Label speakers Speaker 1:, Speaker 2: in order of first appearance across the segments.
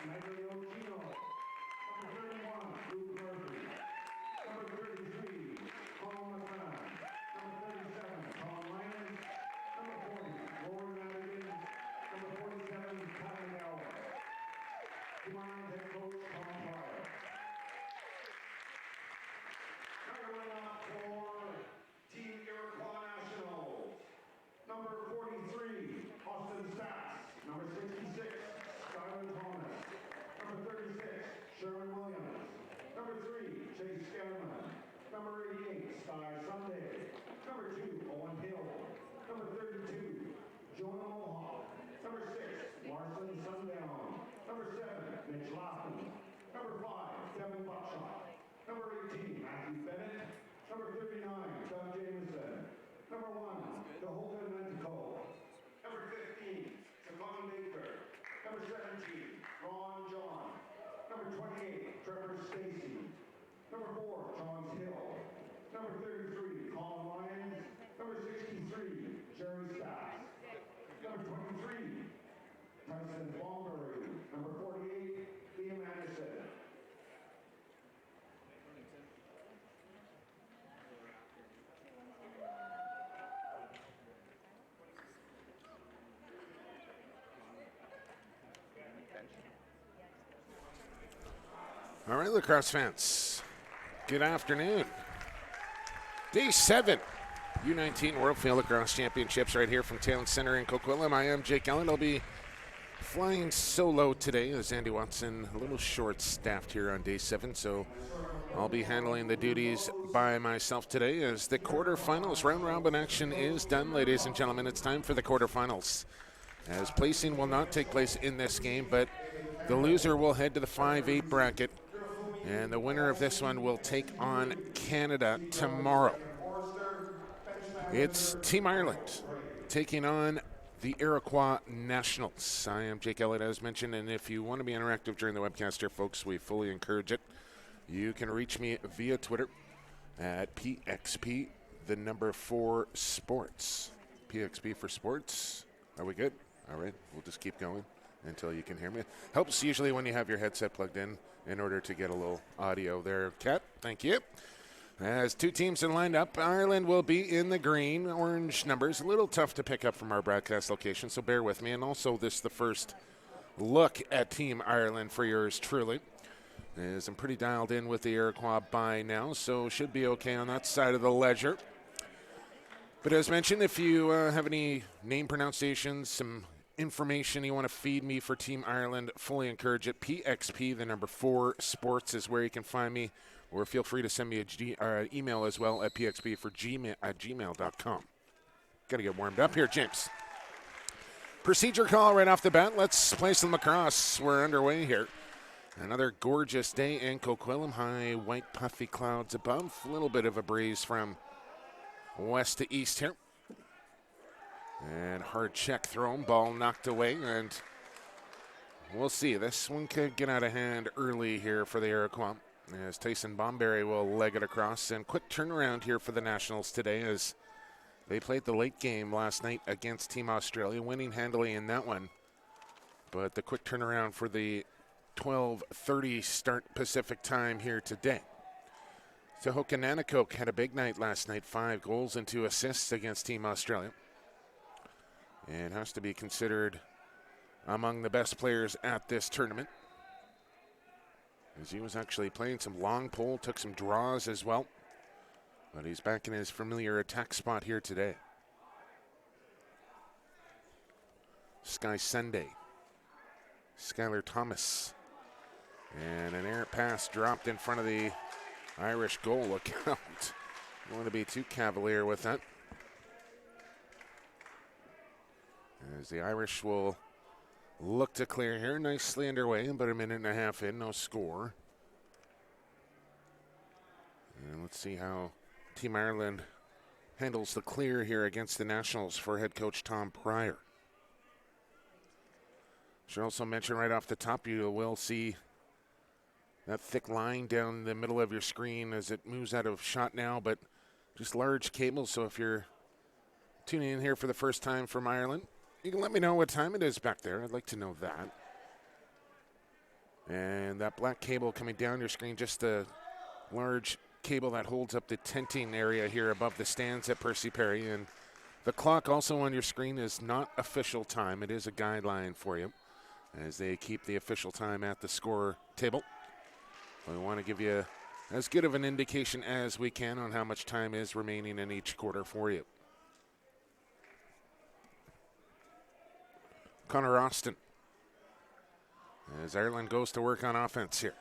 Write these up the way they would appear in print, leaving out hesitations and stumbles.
Speaker 1: Magliocchino. Number 31, number 33, Colin McCann. Number 37, Tom Lyons. Number 40, Rory Madigan. Number 47, Kevin Elway. Team Ireland head coach, Tom Pryor. Coming up for Team Iroquois Nationals. Number 43, Austin Staats. Number 66, Skkylar Thomas. Number 36, Sherman Williams. Number 3, Scanlan. Number 88, Skye Sunday. Number 2, Owen Hill. Number 32, Jonah Mohawk. Number 6, Larson Sundown. Number 7, Larson. Number 5, Kevin Buckshot. Number 18, Bennett. Number 39, Jameson. Number 1, Tehoka Nanticoke. Number 15, Baker. Number 17, John. Number 28, Trevor Stacey. Number 4, John Hill. Number 33, Colin Lyons. Number 63, Jerry Staats. Number 23, Tyson Bomberry. Number 48, Liam Anderson.
Speaker 2: All right, lacrosse fans, good afternoon. Day 7, U19 World Field Lacrosse Championships right here from Town Center in COQUITLAM. I am Jake Ellen. I'll be flying solo today as Andy Watson, a little short-staffed here on day 7, so I'll be handling the duties by myself today as the quarterfinals round-robin action is done, ladies and gentlemen. It's time for the quarterfinals, as placing will not take place in this game, but the loser will head to the 5-8 bracket. And the winner of this one will take on Canada tomorrow. It's Team Ireland taking on the Iroquois Nationals. I am Jake Elliott, as mentioned, and if you want to be interactive during the webcast here, folks, we fully encourage it. You can reach me via Twitter at PXP, the number 4 sports. PXP for sports. Are we good? All right, we'll just keep going until you can hear me. Helps usually when you have your headset plugged in order to get a little audio there. Kat, thank you. As 2 teams are lined up, Ireland will be in the green. Orange numbers, a little tough to pick up from our broadcast location, so bear with me. And also this is the first look at Team Ireland for yours truly, as I'm pretty dialed in with the Iroquois by now, so should be okay on that side of the ledger. But as mentioned, if you have any name pronunciations, some information you want to feed me for Team Ireland, fully encourage it. PXP, the number 4 sports is where you can find me, or feel free to send me an email as well at pxp@gmail.com. Got to get warmed up here, James. Procedure call right off the bat. Let's play some lacrosse. We're underway here. Another gorgeous day in Coquitlam. High white puffy clouds above. A little bit of a breeze from west to east here. And hard check thrown, ball knocked away, and we'll see. This one could get out of hand early here for the Iroquois, as Tyson Bomberry will leg it across. And quick turnaround here for the Nationals today, as they played the late game last night against Team Australia, winning handily in that one. But the quick turnaround for the 12:30 start Pacific time here today. Tehoka Nanticoke had a big night last night, 5 goals and 2 assists against Team Australia, and has to be considered among the best players at this tournament, as he was actually playing some long pole, took some draws as well, but he's back in his familiar attack spot here today. Skye Sunday, Skkylar Thomas, and an errant pass dropped in front of the Irish goal. Look out. Don't want to be too cavalier with that. As the Irish will look to clear here. Nicely underway, about a minute and a half in, no score. And let's see how Team Ireland handles the clear here against the Nationals for head coach Tom Pryor. Should also mention right off the top, you will see that thick line down the middle of your screen as it moves out of shot now, but just large cables. So if you're tuning in here for the first time from Ireland, you can let me know what time it is back there. I'd like to know that. And that black cable coming down your screen, just a large cable that holds up the tenting area here above the stands at Percy Perry. And the clock also on your screen is not official time. It is a guideline for you as they keep the official time at the score table. We want to give you as good of an indication as we can on how much time is remaining in each quarter for you. Conor Austin as Ireland goes to work on offense here.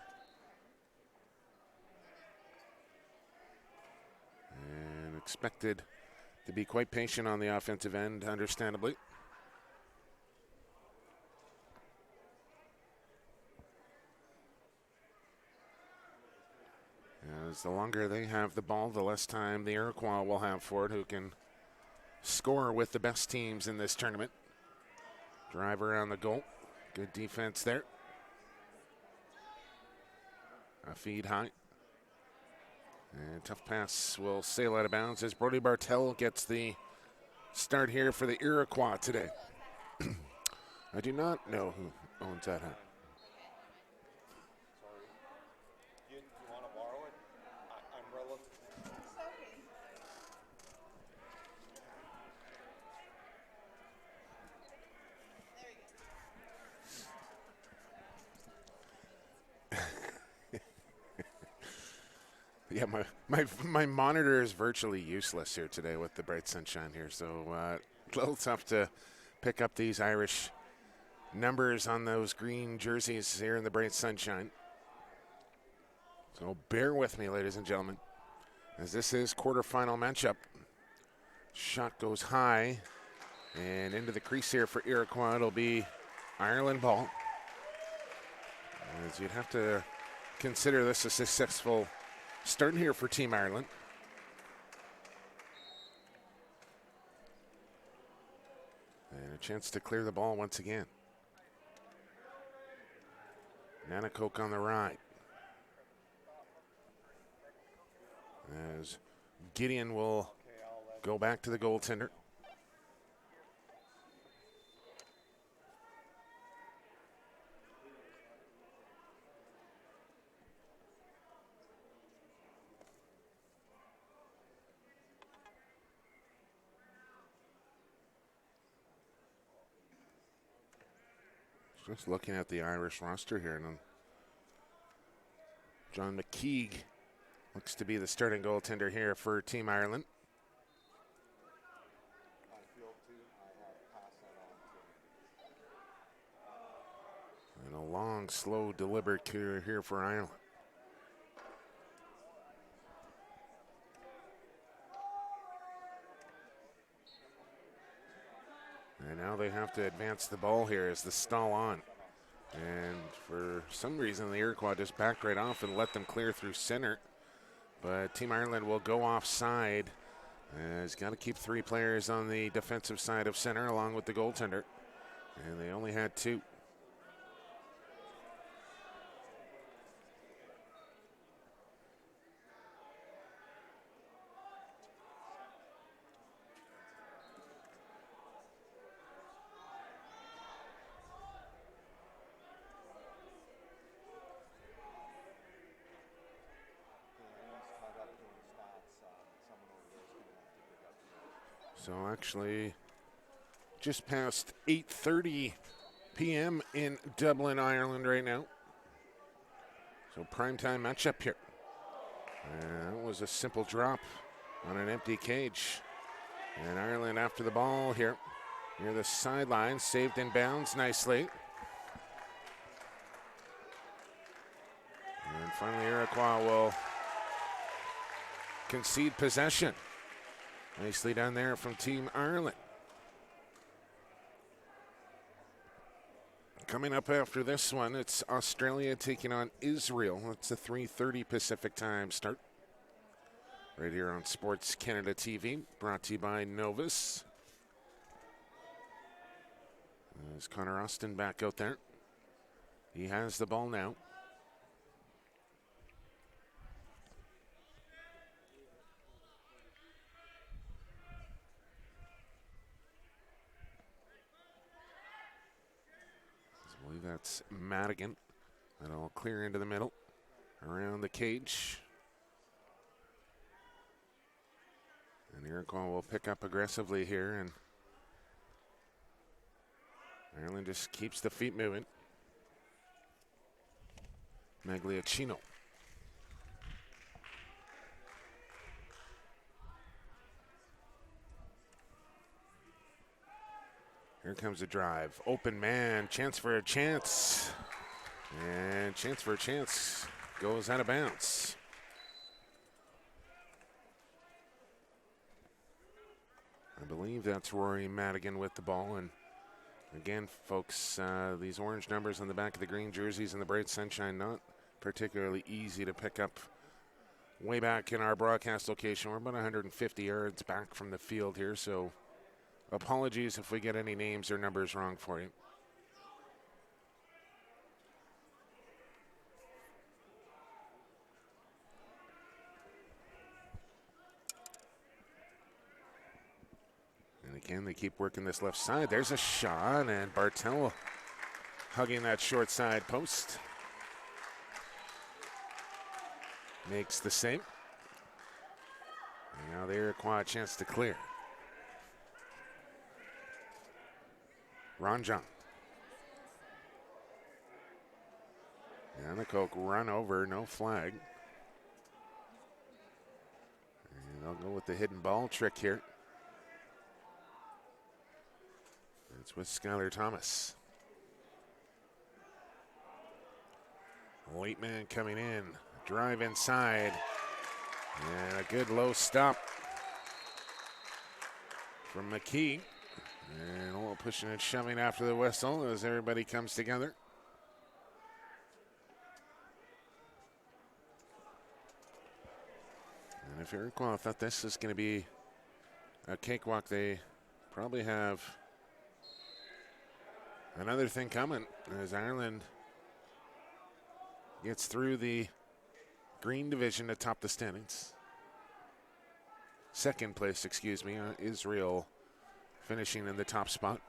Speaker 2: And expected to be quite patient on the offensive end, understandably. As the longer they have the ball, the less time the Iroquois will have for it, who can score with the best teams in this tournament. Drive around the goal. Good defense there. A feed high. And tough pass will sail out of bounds as Brody Bartel gets the start here for the Iroquois today. I do not know who owns that hat. Yeah, my monitor is virtually useless here today with the bright sunshine here, so a little tough to pick up these Irish numbers on those green jerseys here in the bright sunshine. So bear with me, ladies and gentlemen, as this is quarterfinal matchup. Shot goes high and into the crease here for Iroquois. It'll be Ireland ball, as you'd have to consider this a successful start here for Team Ireland. And a chance to clear the ball once again. Nanticoke on the right. As Gideon will go back to the goaltender. Just looking at the Irish roster here, and John McKeague looks to be the starting goaltender here for Team Ireland. And a long, slow, deliberate clear here for Ireland. And now they have to advance the ball here as the stall on. And for some reason, the Iroquois just backed right off and let them clear through center. But Team Ireland will go offside. He's got to keep 3 players on the defensive side of center along with the goaltender. And they only had 2. So actually, just past 8:30 p.m. in Dublin, Ireland right now. So primetime matchup here. And that was a simple drop on an empty cage. And Ireland after the ball here near the sideline, saved in bounds nicely. And finally, Iroquois will concede possession. Nicely done there from Team Ireland. Coming up after this one, it's Australia taking on Israel. It's a 3:30 Pacific time start. Right here on Sports Canada TV, brought to you by Novus. There's Conor Austin back out there. He has the ball now. I believe that's Madigan. That'll clear into the middle, around the cage. And Iroquois will pick up aggressively here, and Ireland just keeps the feet moving. Magliocchino. Here comes a drive. Open man, chance for a chance. And chance for a chance goes out of bounds. I believe that's Rory Madigan with the ball. And again, folks, these orange numbers on the back of the green jerseys in the bright sunshine, not particularly easy to pick up. Way back in our broadcast location, we're about 150 yards back from the field here, so apologies if we get any names or numbers wrong for you. And again, they keep working this left side. There's a shot, and Bartel hugging that short side post. Makes the save. And now the Iroquois a chance to clear. Ranjan. Nanticoke run over, no flag. And they'll go with the hidden ball trick here. It's with Skkylar Thomas. Late man coming in. Drive inside. And a good low stop from McKee. And a little pushing and shoving after the whistle as everybody comes together. And if Iroquois thought this was going to be a cakewalk, they probably have another thing coming as Ireland gets through the green division to top the standings. Second place, excuse me, Israel finishing in the top spot.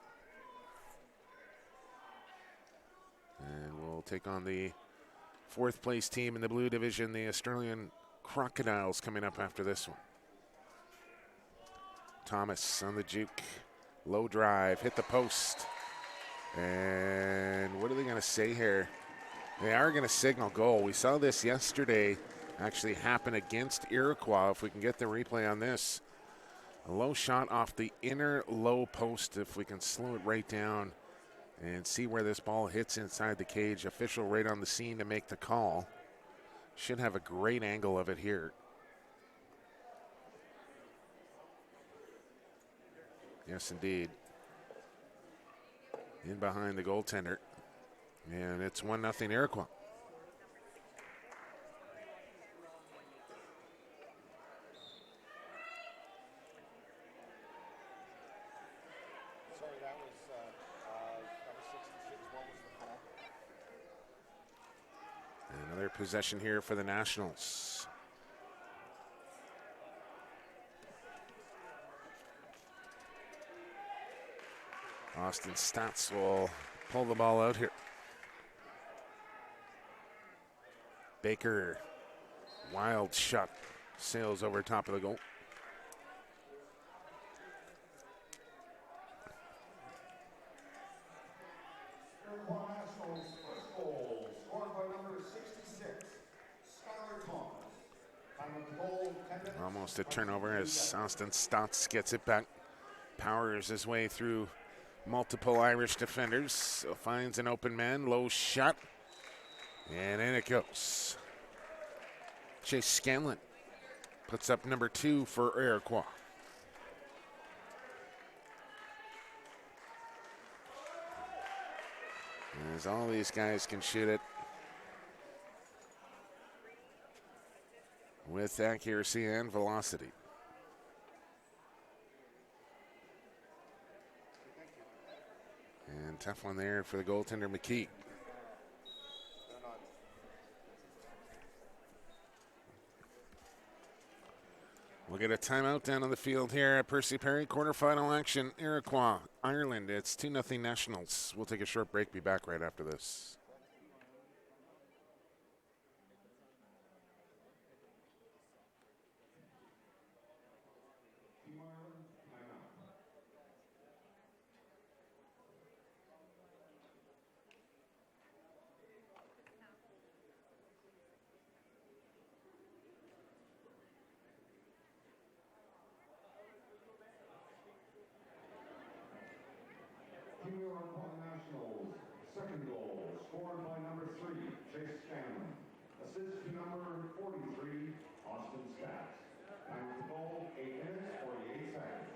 Speaker 2: And we'll take on the fourth place team in the blue division, the Australian Crocodiles, coming up after this one. Thomas on the juke. Low drive, hit the post. And what are they going to say here? They are going to signal goal. We saw this yesterday actually happen against Iroquois. If we can get the replay on this. A low shot off the inner low post. If we can slow it right down and see where this ball hits inside the cage. Official right on the scene to make the call. Should have a great angle of it here. Yes, indeed. In behind the goaltender. And it's 1-0 Iroquois.
Speaker 3: Sorry, that was number 66. What was the call?
Speaker 2: Another possession here for the Nationals. Austin Staats will pull the ball out here. Baker, wild shot, sails over top of the goal.
Speaker 1: Iroquois Nationals' first goal, scored by number 66, Skkylar Thomas. Time of the goal, 10 minutes.
Speaker 2: Almost a turnover as Austin Staats gets it back. Powers his way through multiple Irish defenders. So finds an open man, low shot. And in it goes. Chase Scanlan puts up number 2 for Iroquois. As all these guys can shoot it with accuracy and velocity. And tough one there for the goaltender, McKee. We'll get a timeout down on the field here at Percy Perry. Quarterfinal action, Iroquois, Ireland. It's 2-0 Nationals. We'll take a short break. Be back right after this.
Speaker 1: Iroquois Nationals, second goal, scored by number 3, Scanlan. Assist to number 43, Austin Staats. Time of the goal, 8 minutes, 48 seconds.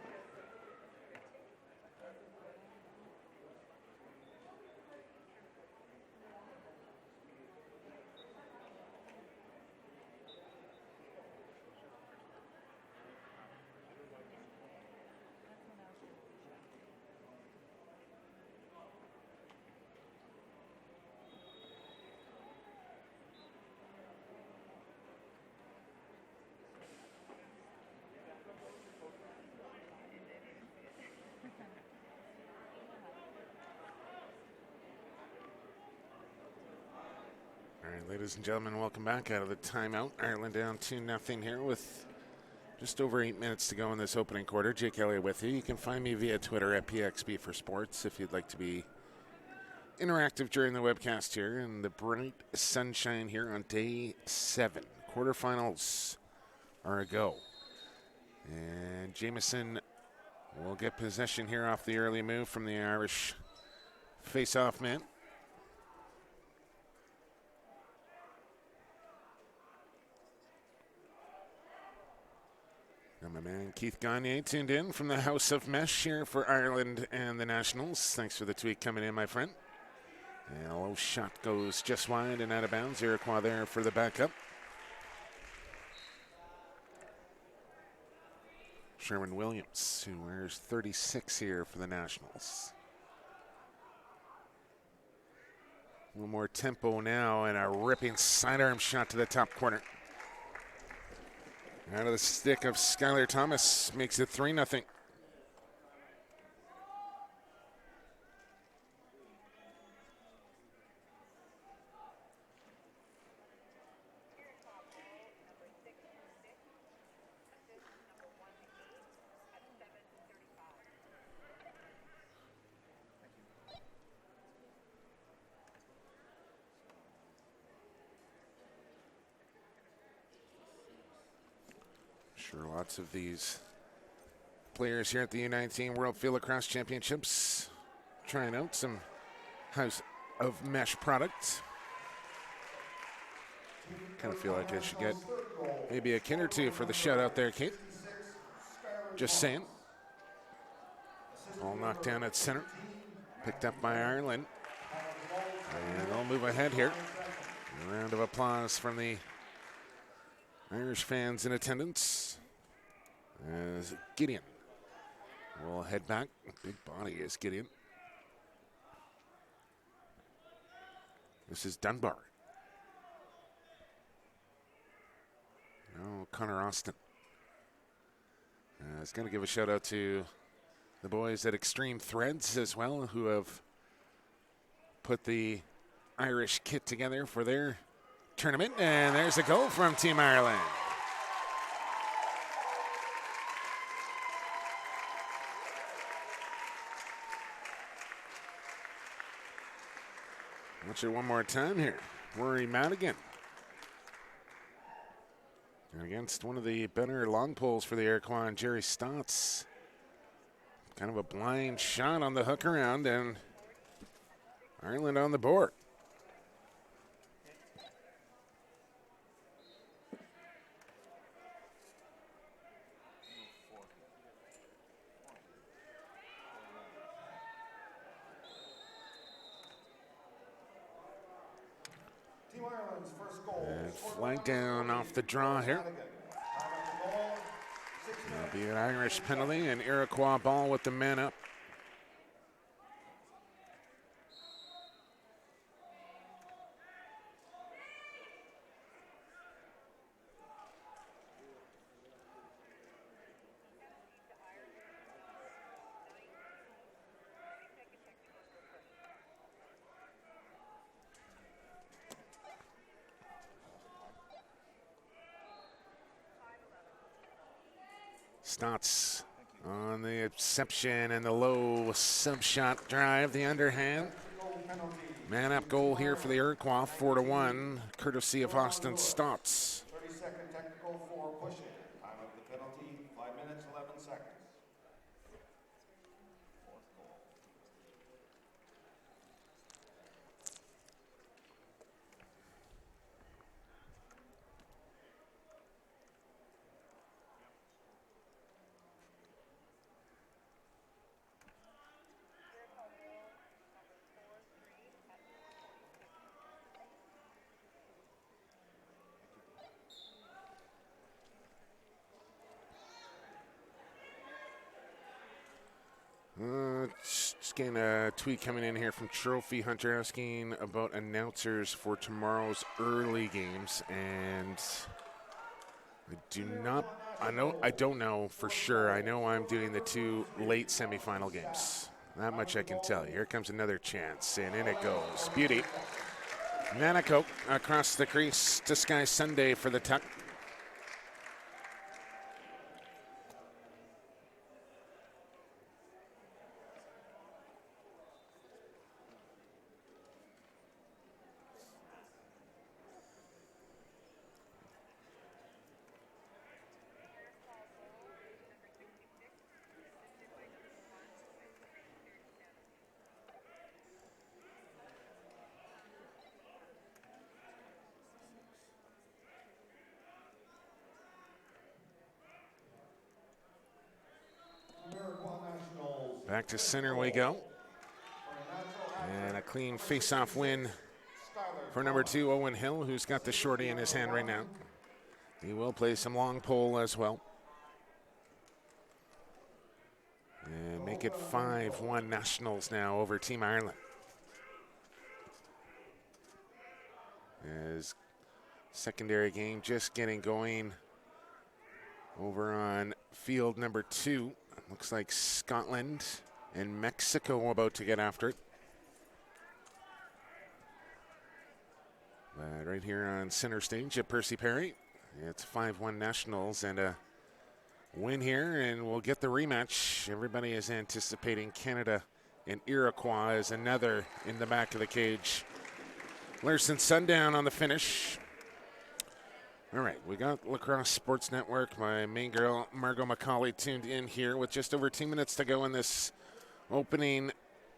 Speaker 2: All right, ladies and gentlemen, welcome back out of the timeout. Ireland down 2-0 here with just over 8 minutes to go in this opening quarter. Jake Elliott with you. You can find me via Twitter at PXB for Sports if you'd like to be interactive during the webcast here in the bright sunshine here on day 7. Quarterfinals are a go. And Jameson will get possession here off the early move from the Irish face-off man. And my man Keith Gagne tuned in from the House of Mesh here for Ireland and the Nationals. Thanks for the tweet coming in, my friend. And a low shot goes just wide and out of bounds. Iroquois there for the backup. Sherman Williams, who wears 36 here for the Nationals. A little more tempo now and a ripping sidearm shot to the top corner. Out of the stick of Skkylar Thomas, makes it 3-0. Sure, lots of these players here at the U19 World FIL Lacrosse Championships trying out some House of Mesh products. Kind of feel like I should get maybe a kin or two for the shout out there, Kate. Just saying. All knocked down at center. Picked up by Ireland. And they'll move ahead here. A round of applause from the Irish fans in attendance as Gideon will head back. Big body is Gideon. This is Dunbar. Oh, Conor Austin. I was going to give a shout out to the boys at Extreme Threads as well, who have put the Irish kit together for their tournament. And there's a goal from Team Ireland. Watch it one more time here. Rory Madigan. And against one of the better long poles for the Iroquois and Jerry Staats. Kind of a blind shot on the hook around, and Ireland on the board.
Speaker 3: Team Ireland's first goal.
Speaker 2: And flag down off the draw here. It'll be an Irish penalty, and Iroquois ball with the man up. Staats on the exception and the low sub shot drive, the underhand. Man up goal here for the Iroquois, 4-1, courtesy of Austin Staats.
Speaker 3: 30-second technical for pushing. Time of the penalty, 5 minutes, 11 seconds.
Speaker 2: Just getting a tweet coming in here from Trophy Hunter asking about announcers for tomorrow's early games, and I don't know for sure. I know I'm doing the 2 late semifinal games. That much I can tell you. Here comes another chance, and in it goes. Beauty. Nanticoke across the crease to Skye Sunday for the tuck. Back to center we go. And a clean face-off win for number 2, Owen Hill, who's got the shorty in his hand right now. He will play some long pole as well. And make it 5-1 Nationals now over Team Ireland. As secondary game just getting going over on field number 2. Looks like Scotland and Mexico about to get after it. But right here on center stage at Percy Perry, it's 5-1 Nationals and a win here, and we'll get the rematch. Everybody is anticipating Canada and Iroquois as another in the back of the cage. Larson Sundown on the finish. All right, we got Lacrosse Sports Network. My main girl, Margot McCauley, tuned in here with just over 2 minutes to go in this opening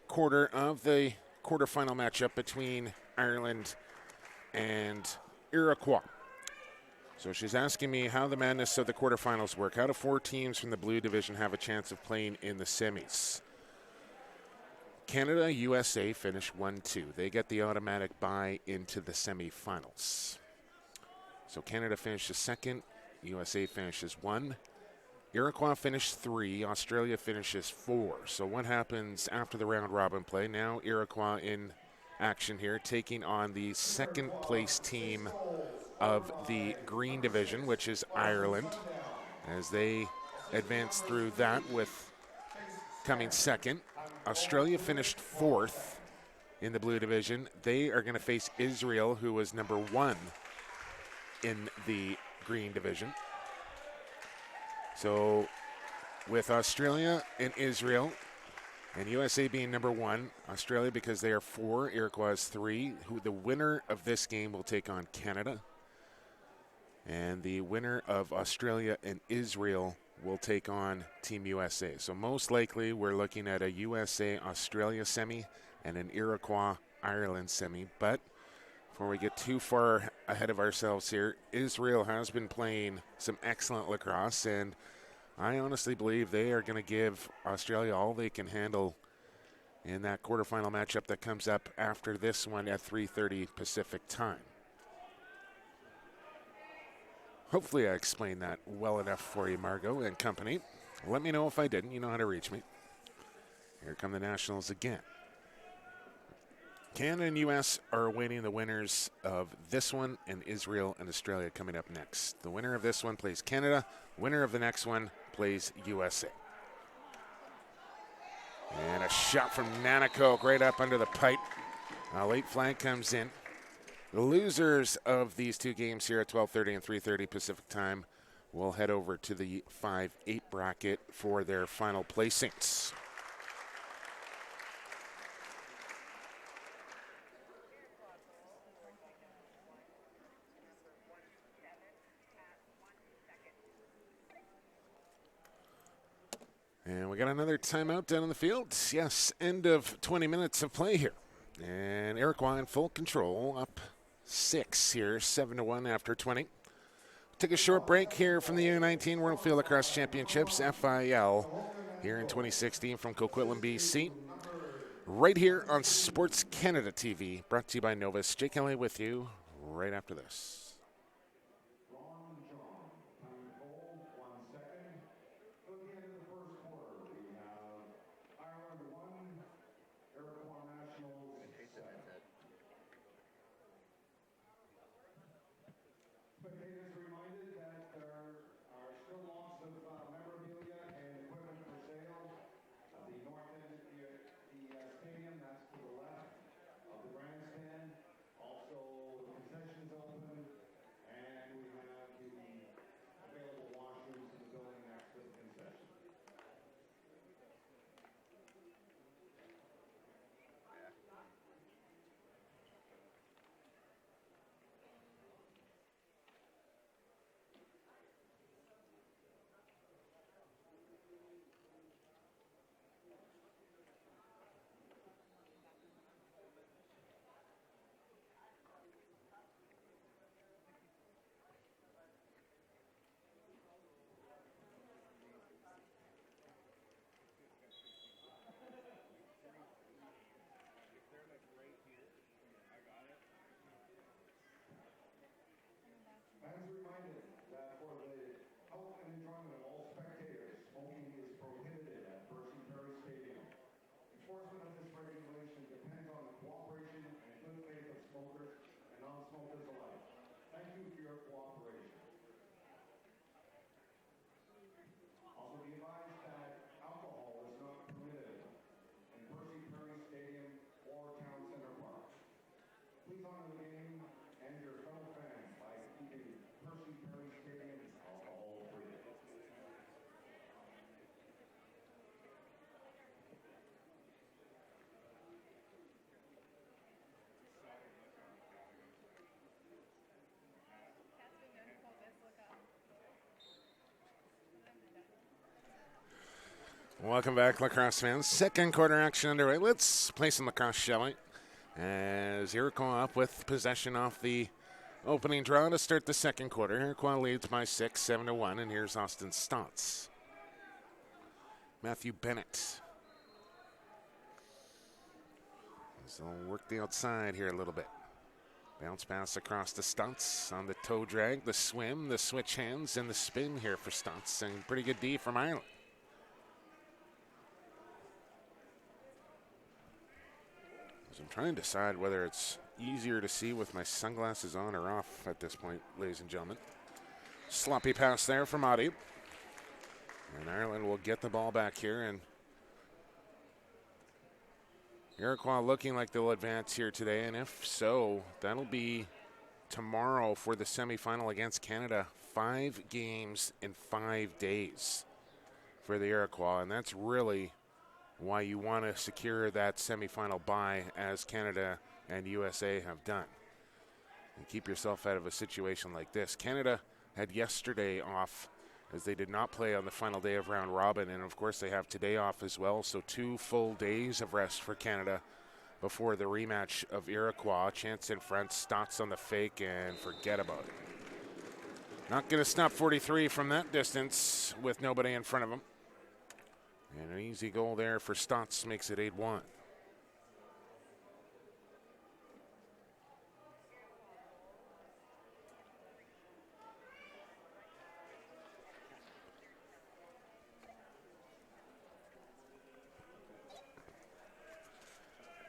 Speaker 2: quarter of the quarterfinal matchup between Ireland and Iroquois. So she's asking me how the madness of the quarterfinals work. How do 4 teams from the blue division have a chance of playing in the semis? Canada, USA finish 1-2. They get the automatic bye into the semifinals. So Canada finishes 2nd, USA finishes 1, Iroquois finished 3, Australia finishes 4. So what happens after the round robin play? Now Iroquois in action here, taking on the 2nd place team of the green division, which is Ireland, as they advance through that with coming 2nd. Australia finished 4th in the blue division. They are going to face Israel, who was number 1 in the green division. So with Australia and Israel and USA being number 1, Australia because they are 4, Iroquois is 3, who the winner of this game will take on Canada. And the winner of Australia and Israel will take on Team USA. So most likely we're looking at a USA-Australia semi and an Iroquois-Ireland semi. But before we get too far ahead of ourselves here, Israel has been playing some excellent lacrosse, and I honestly believe they are going to give Australia all they can handle in that quarterfinal matchup that comes up after this one at 3:30 Pacific time. Hopefully I explained that well enough for you, Margot and company. Let me know if I didn't. You know how to reach me. Here come the Nationals again. Canada and U.S. are awaiting the winners of this one, and Israel and Australia coming up next. The winner of this one plays Canada. Winner of the next one plays USA. And a shot from Nanticoke right up under the pipe. A late flag comes in. The losers of these two games here at 12:30 and 3:30 Pacific time will head over to the 5-8 bracket for their final placings. And we got another timeout down in the field. Yes, end of 20 minutes of play here. And Iroquois in full control, up 6 here, 7-1 after 20. Take a short break here from the U19 World Field Lacrosse Championships, FIL, here in 2016 from Coquitlam, BC. Right here on Sports Canada TV, brought to you by Novus. Jake Kelly with you right after this. Welcome back, lacrosse fans. Second quarter action underway. Let's play some lacrosse, shall we? As Iroquois up with possession off the opening draw to start the second quarter. Iroquois leads by 6, 7-1, and here's Austin Staats. Matthew Bennett. So they'll work the outside here a little bit. Bounce pass across the Staats on the toe drag, the swim, the switch hands, and the spin here for Staats. And pretty good D from Ireland. I'm trying to decide whether it's easier to see with my sunglasses on or off at this point, ladies and gentlemen. Sloppy pass there from Adi. And Ireland will get the ball back here. And Iroquois looking like they'll advance here today. And if so, that'll be tomorrow for the semifinal against Canada. 5 games in 5 days for the Iroquois. And that's really why you want to secure that semifinal bye, as Canada and USA have done. And keep yourself out of a situation like this. Canada had yesterday off, as they did not play on the final day of round robin, and of course they have today off as well, so 2 full days of rest for Canada before the rematch of Iroquois. Chance in front, Staats on the fake, and forget about it. Not going to stop 43 from that distance with nobody in front of him. And an easy goal there for Staats makes it 8-1.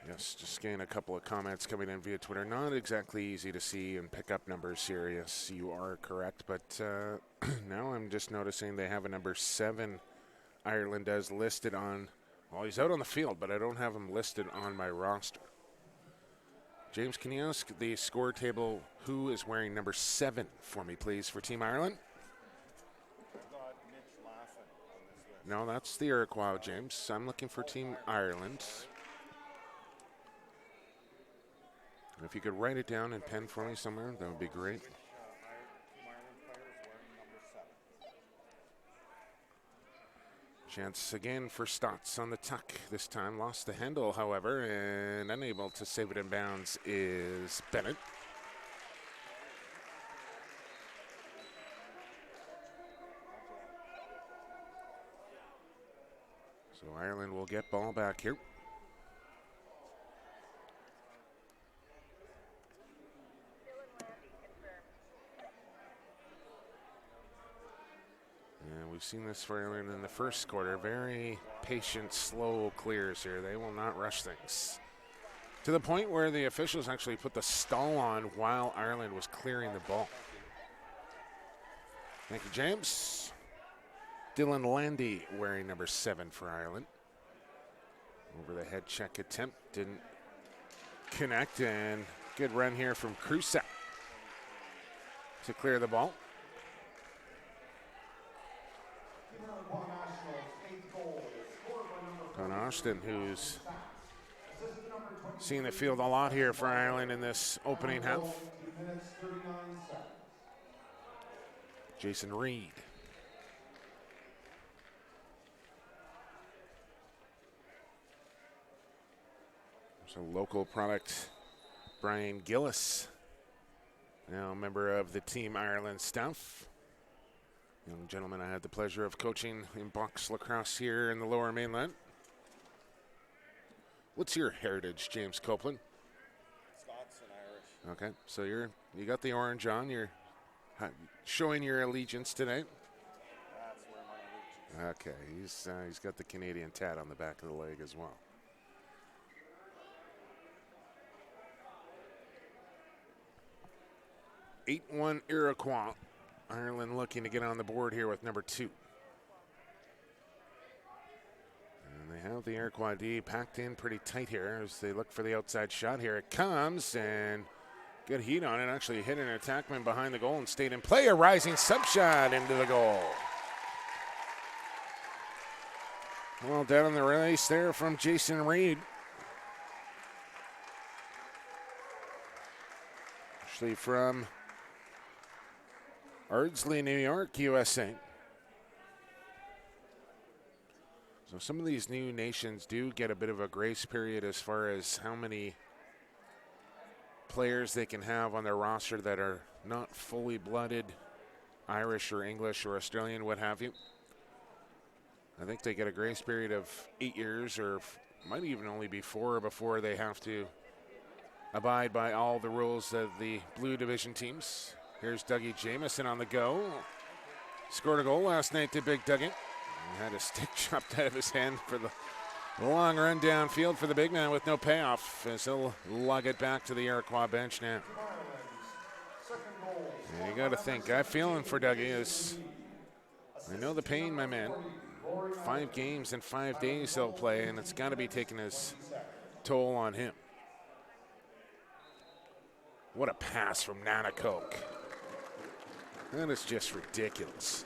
Speaker 2: Yes, just getting a couple of comments coming in via Twitter. Not exactly easy to see and pick up numbers here. Yes, you are correct. But now I'm just noticing they have a number 7 Ireland does listed on, well, he's out on the field, but I don't have him listed on my roster. James, can you ask the score table who is wearing number 7 for me, please, for Team Ireland? No, that's the Iroquois, James. I'm looking for Team Ireland. If you could write it down and pen for me somewhere, that would be great. Chance again for Staats on the tuck. This time lost the handle, however, and unable to save it in bounds is Bennett. So Ireland will get ball back here. And we've seen this for Ireland in the first quarter. Very patient, slow clears here. They will not rush things. To the point where the officials actually put the stall on while Ireland was clearing the ball. Thank you, James. Dylan Landy wearing number 7 for Ireland. Over the head check attempt. Didn't connect, and good run here from Crusac to clear the ball. Conor Austin, who's seen the field a lot here for Ireland in this opening half. Jason Reid. There's a local product, Brian Gillis, now a member of the Team Ireland staff. Young gentleman I had the pleasure of coaching in box lacrosse here in the Lower Mainland. What's your heritage, James Copeland?
Speaker 3: Scots and Irish.
Speaker 2: Okay, so you got the orange on. You're showing your allegiance today.
Speaker 3: That's where my allegiance is.
Speaker 2: Okay, he's got the Canadian tat on the back of the leg as well. (8-1) Iroquois. Ireland looking to get on the board here with number 2. And they have the Iroquois D packed in pretty tight here as they look for the outside shot. Here it comes, and good heat on it. Actually hit an attackman behind the goal and stayed in play. A rising sub shot into the goal. Well, down on the race there from Jason Reid. Actually from Ardsley, New York, USA. So some of these new nations do get a bit of a grace period as far as how many players they can have on their roster that are not fully blooded Irish or English or Australian, what have you. I think they get a grace period of 8 years, or might even only be 4 before they have to abide by all the rules of the Blue Division teams. Here's Dougie Jamieson on the go. Scored a goal last night to Big Dougie. He had a stick chopped out of his hand for the long run downfield for the big man with no payoff, as he'll lug it back to the Iroquois bench now. And you got to think, I'm feeling for Dougie. I know the pain, my man. 5 games in 5 days he'll play, and it's got to be taking his toll on him. What a pass from Nanticoke. That is just ridiculous.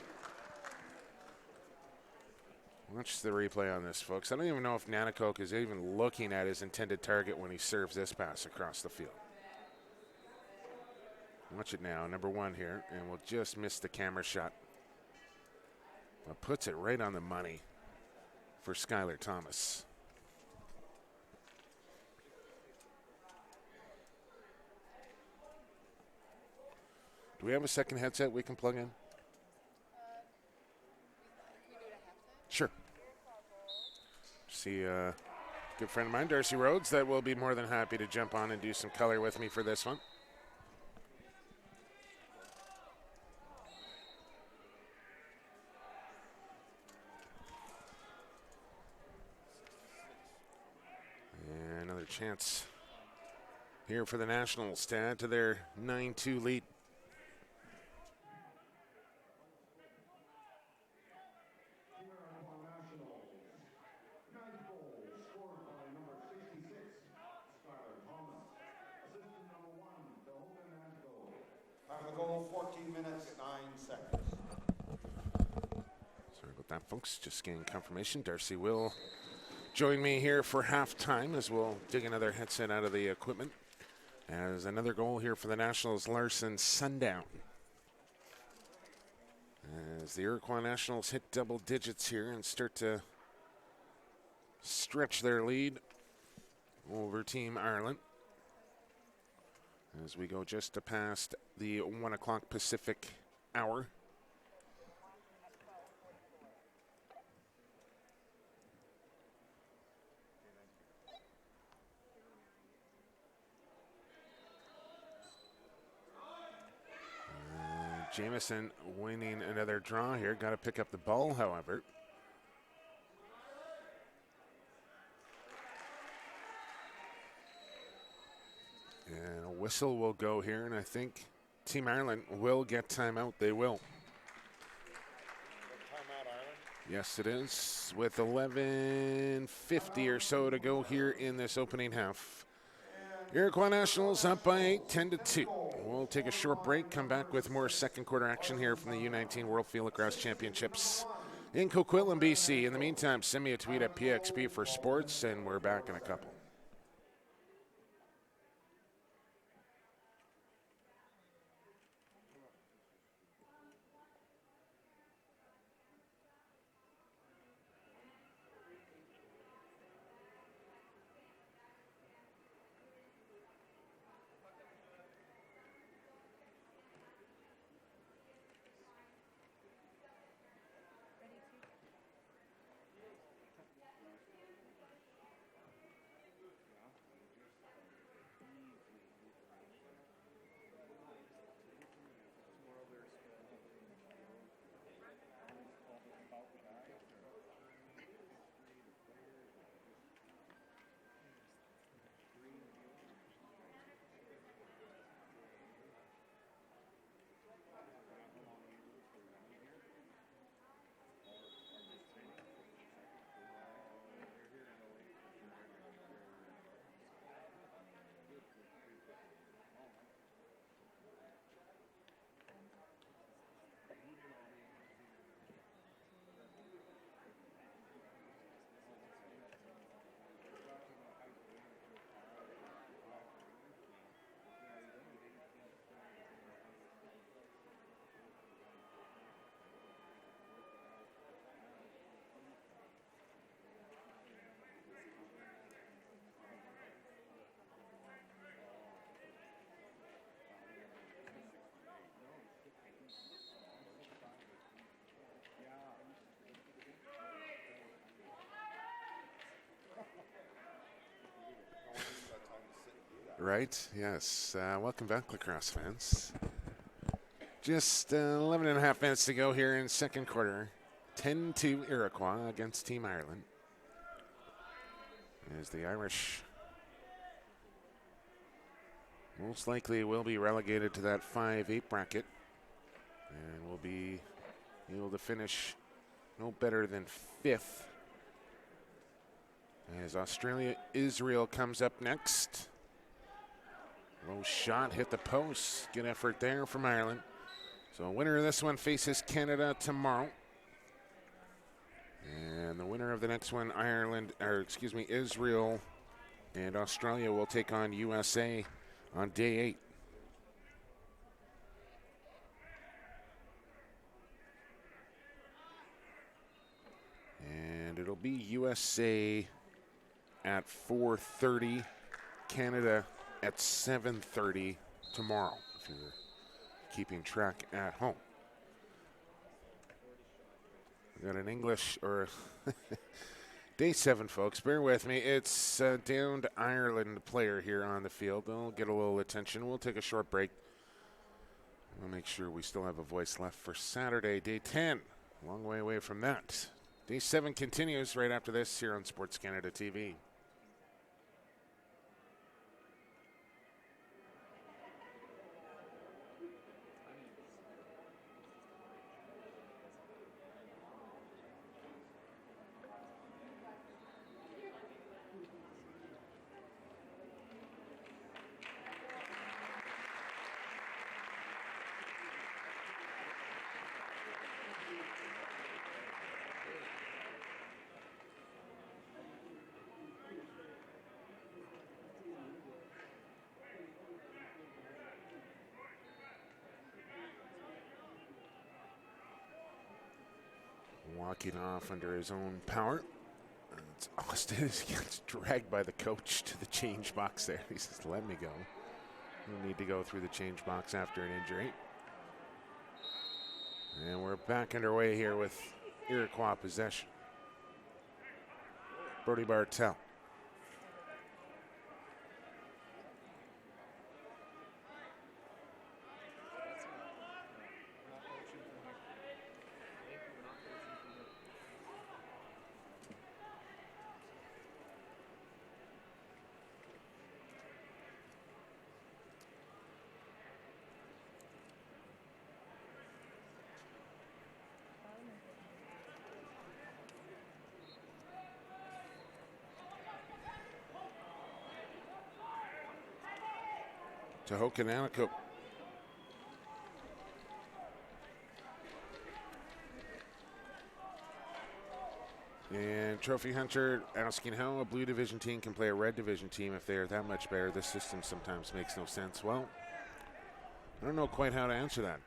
Speaker 2: Watch the replay on this, folks. I don't even know if Nanticoke is even looking at his intended target when he serves this pass across the field. Watch it now, number 1 here, and we'll just miss the camera shot. But puts it right on the money for Skkylar Thomas. Do we have a second headset we can plug in? Sure. See a good friend of mine, Darcy Rhodes, that will be more than happy to jump on and do some color with me for this one. chance here for the Nationals to add to their 9-2 lead.
Speaker 1: Iroquois Nationals. Ninth goal, scored by number 66, Skkylar Thomas. Assistant number 1, Tehoka Nanticoke.
Speaker 3: Time of goal, 14 minutes, 9 seconds.
Speaker 2: Sorry about that, folks. Just getting confirmation. Darcy will join me here for halftime as we'll dig another headset out of the equipment. As another goal here for the Nationals, Larson Sundown. As the Iroquois Nationals hit double digits here and start to stretch their lead over Team Ireland. As we go just past the 1 o'clock Pacific hour. Jamieson winning another draw here. Got to pick up the ball, however. And a whistle will go here, and I think Team Ireland will get timeout. They will.
Speaker 3: Timeout, Ireland.
Speaker 2: Yes, it is. With 11:50 or so to go here in this opening half. Iroquois Nationals up by 8, 10-2. We'll take a short break, come back with more second quarter action here from the U19 World Field Lacrosse Championships in Coquitlam, BC. In the meantime, send me a tweet at PXP for sports, and we're back in a couple. Right, yes. Welcome back, Lacrosse fans. Just 11 and a half minutes to go here in second quarter. 10-2 Iroquois against Team Ireland. As the Irish most likely will be relegated to that 5-8 bracket. And will be able to finish no better than 5th. As Australia-Israel comes up next. Low shot, hit the post. Good effort there from Ireland. So winner of this one faces Canada tomorrow. And the winner of the next one, Israel and Australia will take on USA on day 8. And it'll be USA at 4:30, Canada at 7:30 tomorrow, if you're keeping track at home. We got an English, or day 7, folks. Bear with me. It's a downed Ireland player here on the field. They'll get a little attention. We'll take a short break. We'll make sure we still have a voice left for Saturday, day 10. Long way away from that. Day 7 continues right after this here on Sports Canada TV. walking off under his own power. It's Austin gets dragged by the coach to the change box there. He says, let me go. No need to go through the change box after an injury. And we're back underway here with Iroquois possession. Brody Bartel. Tehoka Nanticoke. And trophy hunter asking how a blue division team can play a red division team if they are that much better. This system sometimes makes no sense. Well, I don't know quite how to answer that,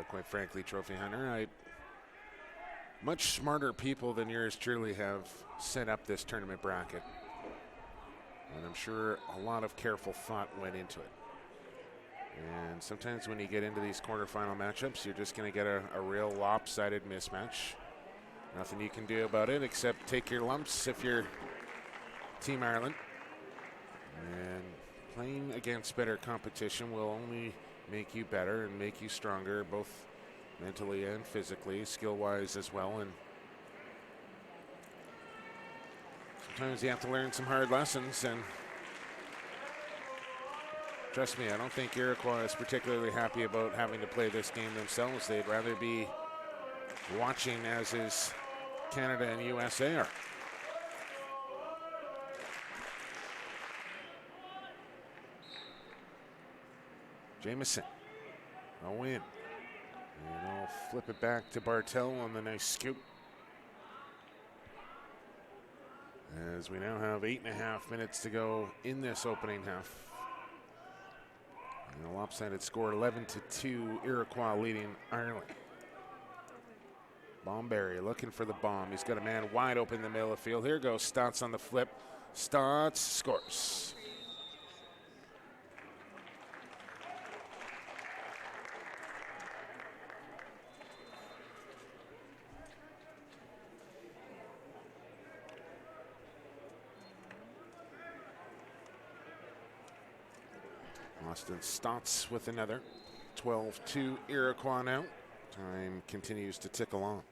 Speaker 2: quite frankly, trophy hunter. Much smarter people than yours truly have set up this tournament bracket. And I'm sure a lot of careful thought went into it. And sometimes when you get into these quarterfinal matchups, you're just going to get a real lopsided mismatch. Nothing you can do about it except take your lumps if you're Team Ireland. And playing against better competition will only make you better and make you stronger, both mentally and physically, skill-wise as well. And sometimes you have to learn some hard lessons, and trust me, I don't think Iroquois is particularly happy about having to play this game themselves. They'd rather be watching, as is Canada and USA are. Jamieson, a win. And I'll flip it back to Bartel on the nice scoop. As we now have 8.5 minutes to go in this opening half. And a lopsided score, 11-2, Iroquois leading Ireland. Bomberry looking for the bomb. He's got a man wide open in the middle of the field. Here goes Staats on the flip. Staats scores. Austin Staats with another. 12-2 Iroquois now. Time continues to tick along.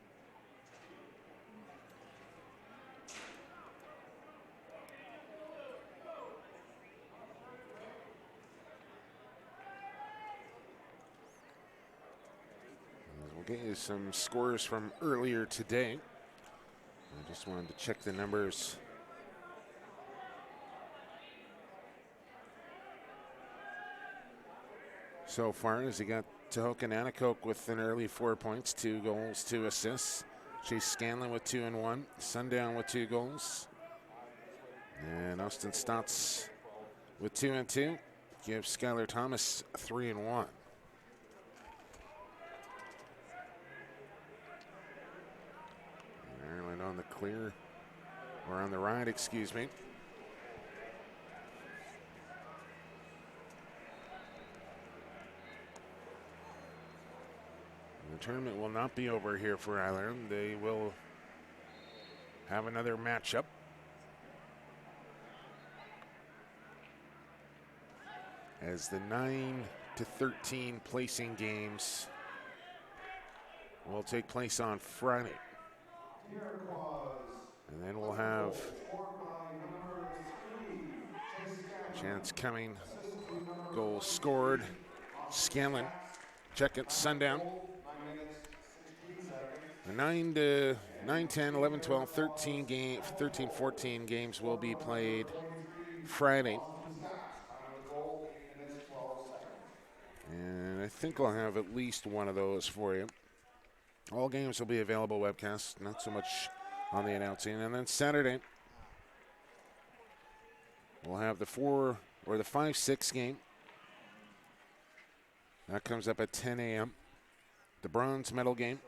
Speaker 2: We'll get you some scores from earlier today. I just wanted to check the numbers. So far, as he got Tehoka Nanticoke with an early 4 points, 2 goals, 2 assists. Chase Scanlan with 2 and 1. Sundown with 2 goals. And Austin Staats with 2 and 2. Gives Skkylar Thomas 3 and 1. Ireland on the clear, or on the right, excuse me. The tournament will not be over here for Ireland. They will have another matchup. As the 9-13 placing games will take place on Friday. And then we'll have chance coming, goal scored. Scanlan, check it, Sundown. The 9, 10, 11, 12, 13, 14 games will be played Friday. And I think I'll have at least one of those for you. All games will be available webcast, not so much on the announcing. And then Saturday, we'll have the 5-6 game. That comes up at 10 a.m. The bronze medal game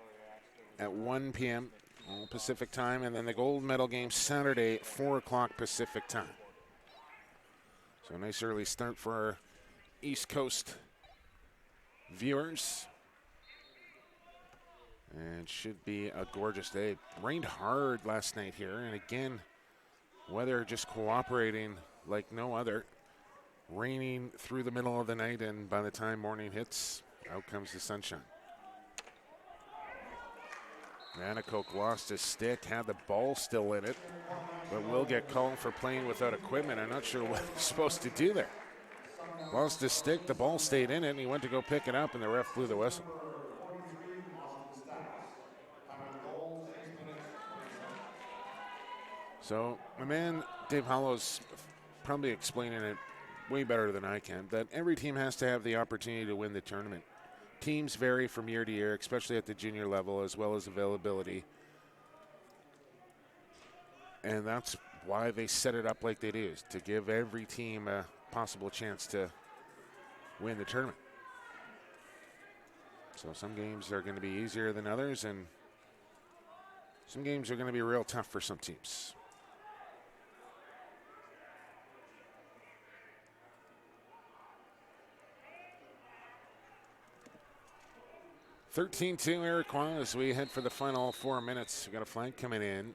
Speaker 2: at 1 p.m. all Pacific time, and then the gold medal game Saturday, 4 o'clock Pacific time. So a nice early start for our East Coast viewers. And should be a gorgeous day. Rained hard last night here, and again, weather just cooperating like no other. Raining through the middle of the night, and by the time morning hits, out comes the sunshine. Nanticoke lost his stick, had the ball still in it, but will get called for playing without equipment. I'm not sure what he's supposed to do there. Lost his stick, the ball stayed in it, and he went to go pick it up, and the ref blew the whistle. So my man Dave Hollow's probably explaining it way better than I can, that every team has to have the opportunity to win the tournament. Teams vary from year to year, especially at the junior level, as well as availability. And that's why they set it up like they do, is to give every team a possible chance to win the tournament. So some games are going to be easier than others, and some games are going to be real tough for some teams. (13-2) Iroquois as we head for the final 4 minutes. We've got a flag coming in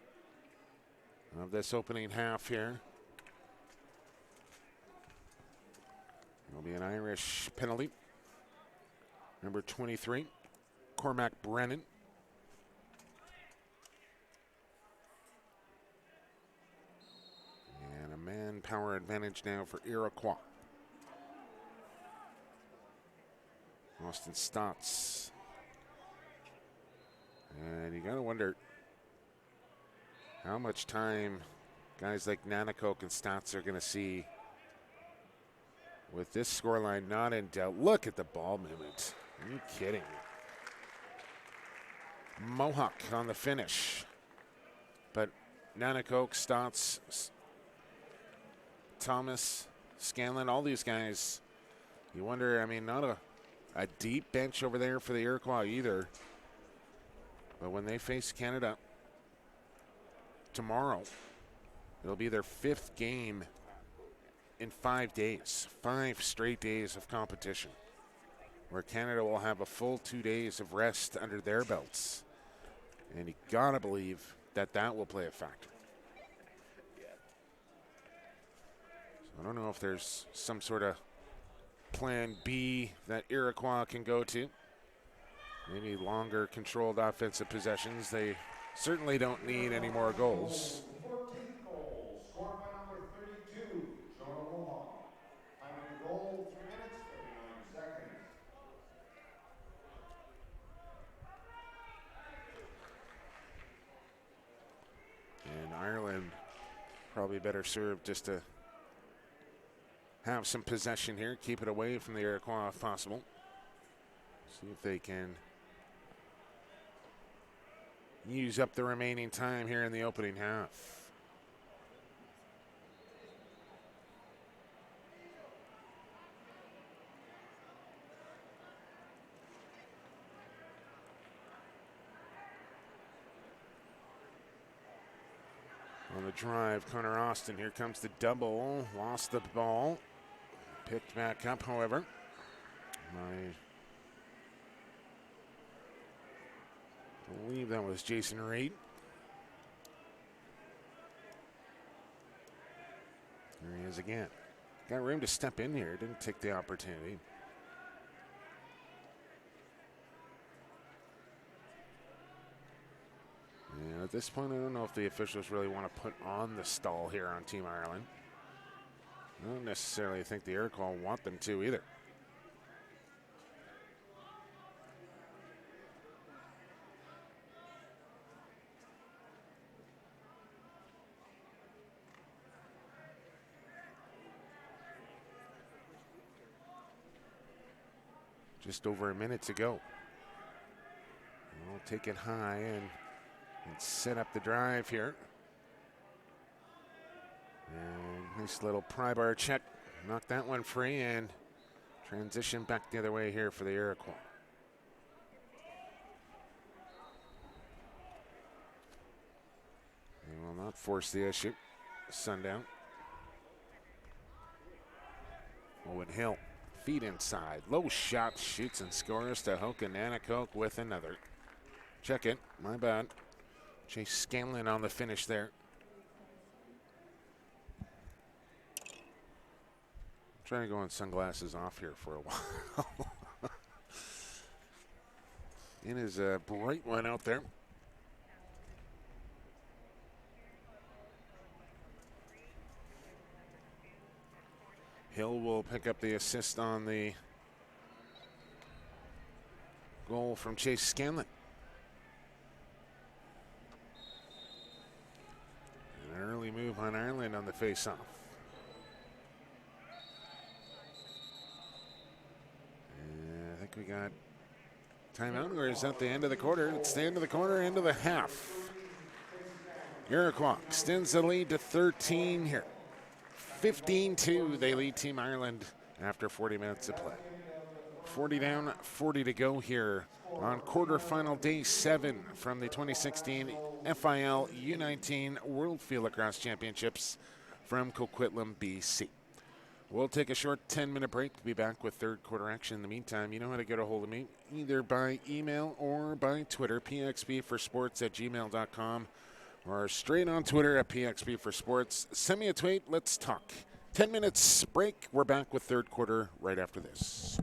Speaker 2: of this opening half here. It'll be an Irish penalty. Number 23, Cormac Brennan. And a manpower advantage now for Iroquois. Austin Staats. And you got to wonder how much time guys like Nanticoke and Staats are going to see with this scoreline not in doubt. Look at the ball movement. Are you kidding me? Mohawk on the finish. But Nanticoke, Staats, Thomas, Scanlan, all these guys, you wonder, I mean, not a deep bench over there for the Iroquois either. But when they face Canada tomorrow, it'll be their 5th game in 5 days, 5 straight days of competition, where Canada will have a full 2 days of rest under their belts. And you gotta believe that that will play a factor. So I don't know if there's some sort of plan B that Iroquois can go to. Maybe longer controlled offensive possessions. They certainly don't need any more goals.
Speaker 1: 14th goal, scored by number 32, Jonah Mohawk. Time of the goal, 3 minutes, 39 seconds.
Speaker 2: And Ireland probably better served just to have some possession here, keep it away from the Iroquois if possible. See if they can use up the remaining time here in the opening half. On the drive, Conor Austin, here comes the double, lost the ball, picked back up, however. I believe that was Jason Reid. There he is again. Got room to step in here, didn't take the opportunity. And at this point, I don't know if the officials really want to put on the stall here on Team Ireland. I don't necessarily think the Iroquois want them to either. Just over a minute to go. We'll take it high and set up the drive here. And nice little pry bar check. Knock that one free and transition back the other way here for the Iroquois. Not force the issue. Sundown. Owen Hill, feet inside. Low shot, shoots and scores. Tehoka Nanticoke with another. Check it, my bad. Chase Scanlan on the finish there. Trying to go on sunglasses off here for a while. It is a bright one out there. Hill will pick up the assist on the goal from Chase Scanlan. An early move on Ireland on the face-off. I think we got timeout, or is that the end of the quarter? It's the end of the quarter, end of the half. Iroquois extends the lead to 13 here. 15-2, they lead Team Ireland after 40 minutes of play. 40 down, 40 to go here on quarterfinal day 7 from the 2016 FIL U19 World Field Lacrosse Championships from Coquitlam, BC. We'll take a short 10-minute break. Be back with third quarter action. In the meantime, you know how to get a hold of me, either by email or by Twitter, pxbforsports@gmail.com, or straight on Twitter at pxbforsports. Send me a tweet. Let's talk. 10 minutes break. We're back with third quarter right after this.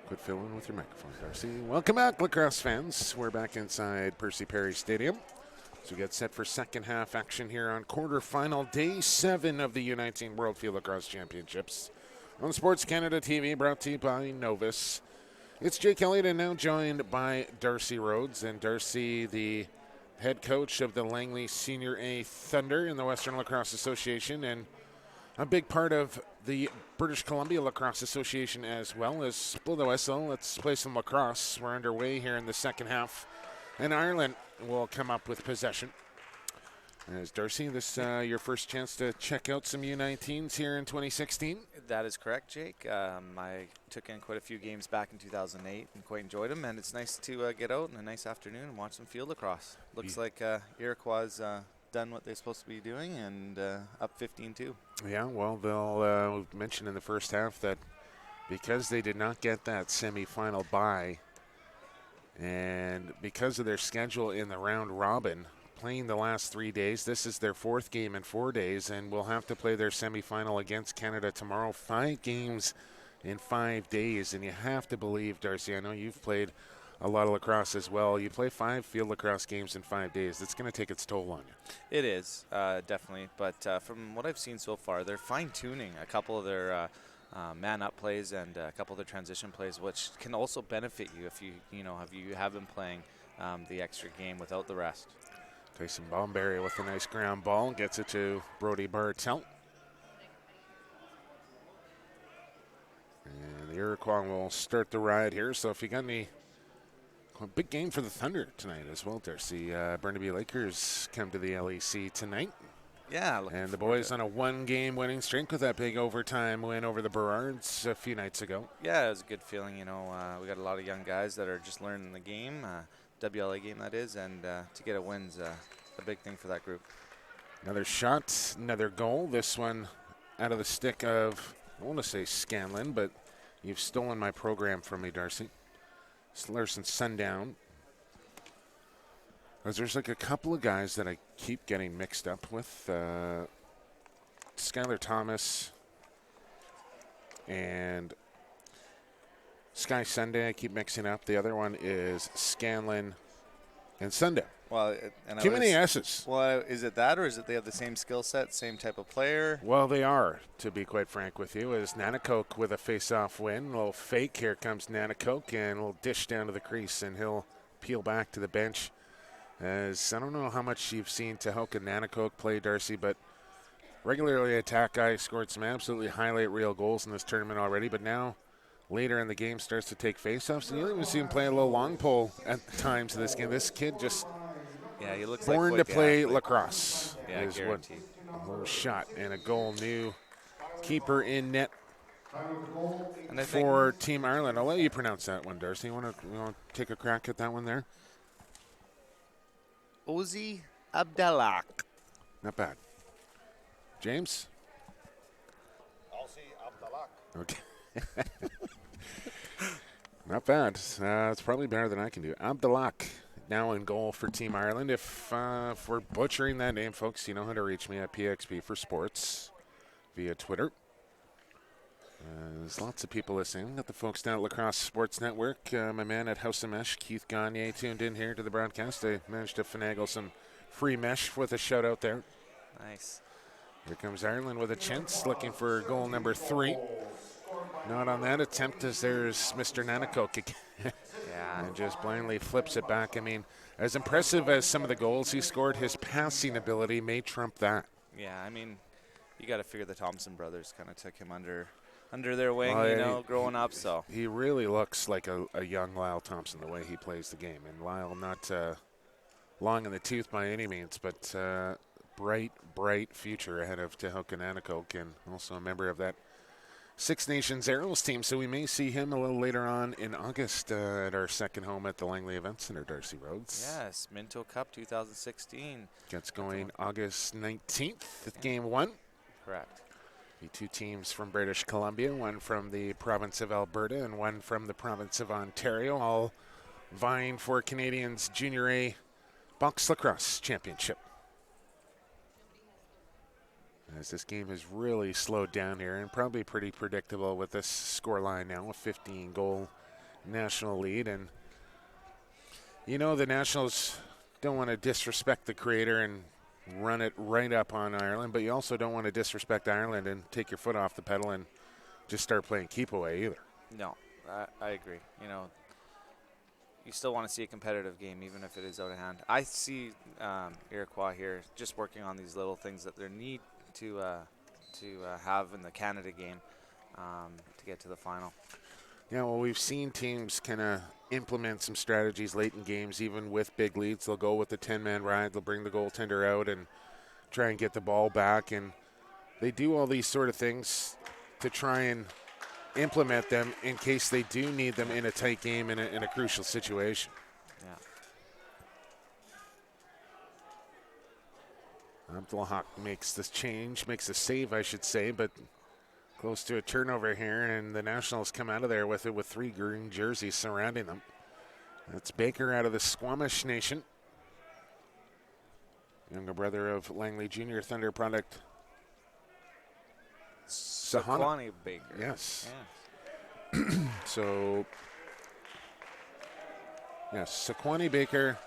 Speaker 2: Quit filling with your microphone, Darcy. Welcome back, Lacrosse fans. We're back inside Percy Perry Stadium. So we get set for second half action here on quarterfinal day 7 of the U19 World Field Lacrosse Championships. On Sports Canada TV, brought to you by Novus. It's Jake Elliott and now joined by Darcy Rhodes. And Darcy, the head coach of the Langley Senior A Thunder in the Western Lacrosse Association, and a big part of the British Columbia Lacrosse Association as well. As blow the whistle, let's play some lacrosse. We're underway here in the second half, and Ireland will come up with possession. As Darcy, this your first chance to check out some U19s here in 2016?
Speaker 4: That is correct, Jake. I took in quite a few games back in 2008 and quite enjoyed them, and it's nice to get out in a nice afternoon and watch some field lacrosse. Looks like Iroquois done what they're supposed to be doing and up 15-2.
Speaker 2: Yeah, well, they'll mention in the first half that because they did not get that semifinal bye, and because of their schedule in the round robin, playing the last 3 days, this is their 4th game in 4 days, and will have to play their semifinal against Canada tomorrow. 5 games in 5 days, and you have to believe, Darcy, I know you've played a lot of lacrosse as well. You play 5 field lacrosse games in 5 days. It's going to take its toll on you.
Speaker 4: It is, definitely. But from what I've seen so far, they're fine-tuning a couple of their man-up plays and a couple of their transition plays, which can also benefit you if you have been playing the extra game without the rest.
Speaker 2: Tyson Bomberry with a nice ground ball. Gets it to Brody Bartelt. And the Iroquois will start the ride here. So if you got any... big game for the Thunder tonight as well, Darcy. Burnaby Lakers come to the LEC tonight.
Speaker 4: Yeah.
Speaker 2: And the boys on a 1-game winning streak with that big overtime win over the Burrards a few nights ago.
Speaker 4: Yeah, it was a good feeling. You know, we got a lot of young guys that are just learning the game, WLA game that is, and to get a win's a big thing for that group.
Speaker 2: Another shot, another goal. This one out of the stick of, I want to say Scanlan, but you've stolen my program from me, Darcy. It's Larson Sundown. There's like a couple of guys that I keep getting mixed up with. Skkylar Thomas and Skye Sunday I keep mixing up. The other one is Scanlan and Sundown.
Speaker 4: Well,
Speaker 2: Too many S's.
Speaker 4: Well, is it that, or is it they have the same skill set, same type of player?
Speaker 2: Well, they are, to be quite frank with you. As Nanticoke with a face-off win. A little fake. Here comes Nanticoke, and a little dish down to the crease, and he'll peel back to the bench. As I don't know how much you've seen Tehoka Nanticoke play, Darcy, but regularly attack guy scored some absolutely highlight reel goals in this tournament already, but now later in the game starts to take face-offs, and you even see him play a little long pole at times of this game. This kid just
Speaker 4: he looks
Speaker 2: born
Speaker 4: like
Speaker 2: to play lacrosse.
Speaker 4: Yeah,
Speaker 2: is
Speaker 4: guaranteed.
Speaker 2: what a little shot and a goal. New keeper in net
Speaker 4: And I
Speaker 2: for Team Ireland. I'll let you pronounce that one, Darcy. You want to take a crack at that one there?
Speaker 4: Ozzy Abdallah.
Speaker 2: Not bad. James?
Speaker 3: Ozzy Abdallah.
Speaker 2: Okay. Not bad. It's probably better than I can do. Abdallah now in goal for Team Ireland. If we're butchering that name, folks, you know how to reach me at PXP for Sports via Twitter. There's lots of people listening. We've got the folks down at Lacrosse Sports Network. My man at House of Mesh, Keith Gagne, tuned in here to the broadcast. I managed to finagle some free mesh with a shout-out there.
Speaker 4: Nice.
Speaker 2: Here comes Ireland with a chance, looking for goal number 3. Not on that attempt, as there's Mr. Nanticoke again.
Speaker 4: Yeah.
Speaker 2: And just blindly flips it back. I mean, as impressive as some of the goals he scored, his passing ability may trump that.
Speaker 4: Yeah, I mean, you got to figure the Thompson brothers kind of took him under their wing, growing up. So
Speaker 2: he really looks like a young Lyle Thompson the way he plays the game. And Lyle, not long in the tooth by any means, but bright future ahead of Tehoka Nanticoke, and also a member of that Six Nations Arrows team. So we may see him a little later on in August at our second home at the Langley Event Center, Darcy Rhodes.
Speaker 4: Yes, Minto Cup 2016.
Speaker 2: Gets going August 19th at Game 1.
Speaker 4: Correct.
Speaker 2: The 2 teams from British Columbia, one from the province of Alberta and one from the province of Ontario, all vying for Canadians' Junior A Box Lacrosse Championship. As this game has really slowed down here and probably pretty predictable with this scoreline now, a 15-goal national lead. And, you know, the Nationals don't want to disrespect the creator and run it right up on Ireland, but you also don't want to disrespect Ireland and take your foot off the pedal and just start playing keep away either.
Speaker 4: No, I agree. You know, you still want to see a competitive game, even if it is out of hand. I see Iroquois here just working on these little things that they need to have in the Canada game to get to the final.
Speaker 2: Yeah, well, we've seen teams kind of implement some strategies late in games, even with big leads. They'll go with the 10-man ride. They'll bring the goaltender out and try and get the ball back. And they do all these sort of things to try and implement them in case they do need them in a tight game in a crucial situation.
Speaker 4: Yeah.
Speaker 2: Mohawk makes this change, makes a save, I should say, but close to a turnover here, and the Nationals come out of there with it with 3 green jerseys surrounding them. That's Baker out of the Squamish Nation, younger brother of Langley Junior Thunder product
Speaker 4: Sequani Baker.
Speaker 2: Yes.
Speaker 4: Yeah.
Speaker 2: So, yes, Sequani Baker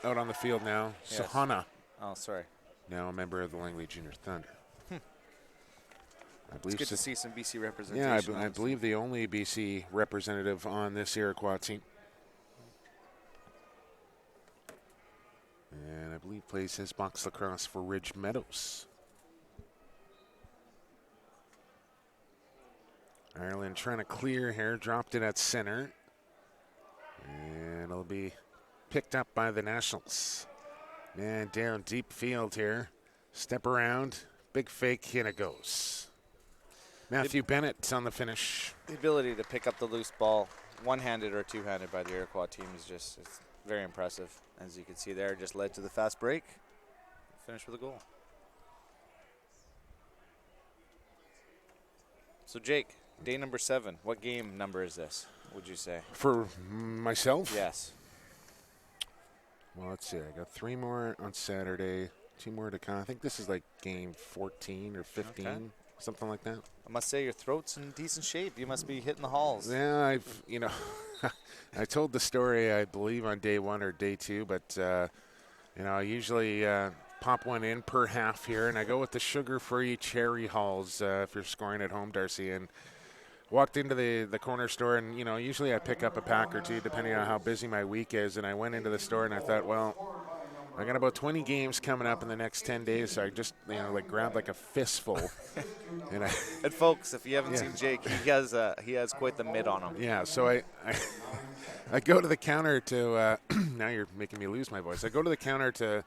Speaker 2: out on the field now.
Speaker 4: Yes.
Speaker 2: Sahana,
Speaker 4: Oh, sorry.
Speaker 2: now a member of the Langley Junior Thunder. I believe
Speaker 4: It's good to see some BC representation.
Speaker 2: I believe the only BC representative on this Iroquois team. And I believe plays his box lacrosse for Ridge Meadows. Ireland trying to clear here, dropped it at center. And it'll be picked up by the Nationals. Man, down deep field here. Step around, big fake, and it goes. Matthew Bennett on the finish.
Speaker 4: The ability to pick up the loose ball one-handed or two-handed by the Iroquois team is just it's very impressive. As you can see there, just led to the fast break. Finish with a goal. So, Jake, day number 7. What game number is this, would you say?
Speaker 2: For myself?
Speaker 4: Yes.
Speaker 2: Well, let's see. I got 3 more on Saturday, 2 more to come. I think this is like game 14 or 15,
Speaker 4: Okay.
Speaker 2: something like that.
Speaker 4: I must say your throat's in decent shape. You must be hitting the halls.
Speaker 2: Yeah, I told the story, I believe, on day 1 or day 2, but, I usually pop one in per half here, and I go with the sugar-free cherry halls if you're scoring at home, Darcy. And walked into the corner store, and, usually I pick up a pack or 2 depending on how busy my week is. And I went into the store, and I thought, well, I got about 20 games coming up in the next 10 days, so I just, grabbed like a fistful. And
Speaker 4: folks, if you haven't seen Jake, he has quite the mid on him.
Speaker 2: Yeah, so I go to the counter to now you're making me lose my voice. I go to the counter to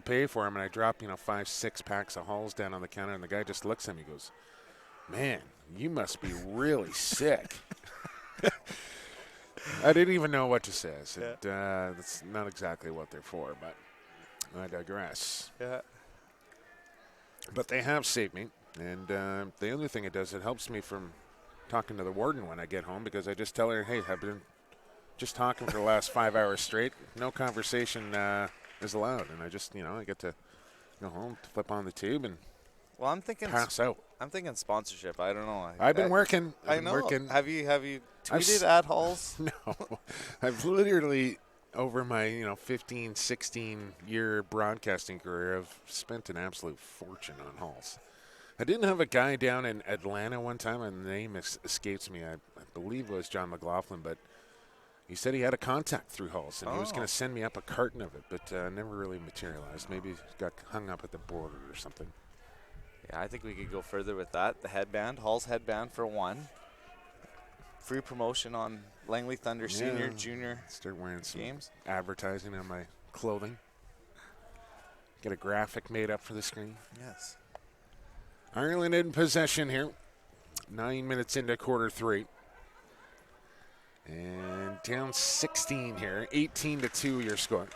Speaker 2: pay for them, and I drop 5-6 packs of halls down on the counter, and the guy just looks at me and goes, "Man, you must be really sick." I didn't even know what to say. I said, that's not exactly what they're for, but I digress.
Speaker 4: Yeah.
Speaker 2: But they have saved me, and the other thing it does, it helps me from talking to the warden when I get home, because I just tell her, hey, I've been just talking for the last 5 hours straight. No conversation is allowed, and I just, I get to go home, flip on the tube, and pass out.
Speaker 4: I'm thinking sponsorship. I don't know.
Speaker 2: I've been working.
Speaker 4: I know.
Speaker 2: Working.
Speaker 4: Have you tweeted at Halls?
Speaker 2: No. I've literally, over my 15, 16-year broadcasting career, I've spent an absolute fortune on Halls. I didn't have a guy down in Atlanta one time, and the name escapes me. I believe it was John McLaughlin, but he said he had a contact through Halls, and he was going to send me up a carton of it, but never really materialized. Maybe got hung up at the border or something.
Speaker 4: Yeah, I think we could go further with that. The headband, Hall's headband for 1. Free promotion on Langley Thunder Senior, Junior.
Speaker 2: Start wearing some
Speaker 4: games.
Speaker 2: Advertising on my clothing. Get a graphic made up for the screen.
Speaker 4: Yes.
Speaker 2: Ireland in possession here. 9 minutes into quarter 3. And down 16 here. 18-2 your score.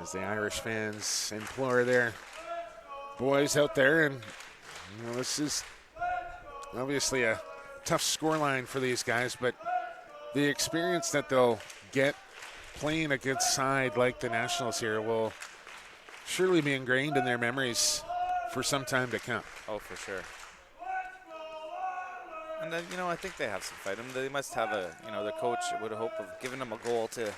Speaker 2: As the Irish fans implore their boys out there, and this is obviously a tough scoreline for these guys, but the experience that they'll get playing a good side like the Nationals here will surely be ingrained in their memories for some time to come.
Speaker 4: Oh, for sure. And then, I think they have some fight. They must have the coach would hope of giving them a goal to,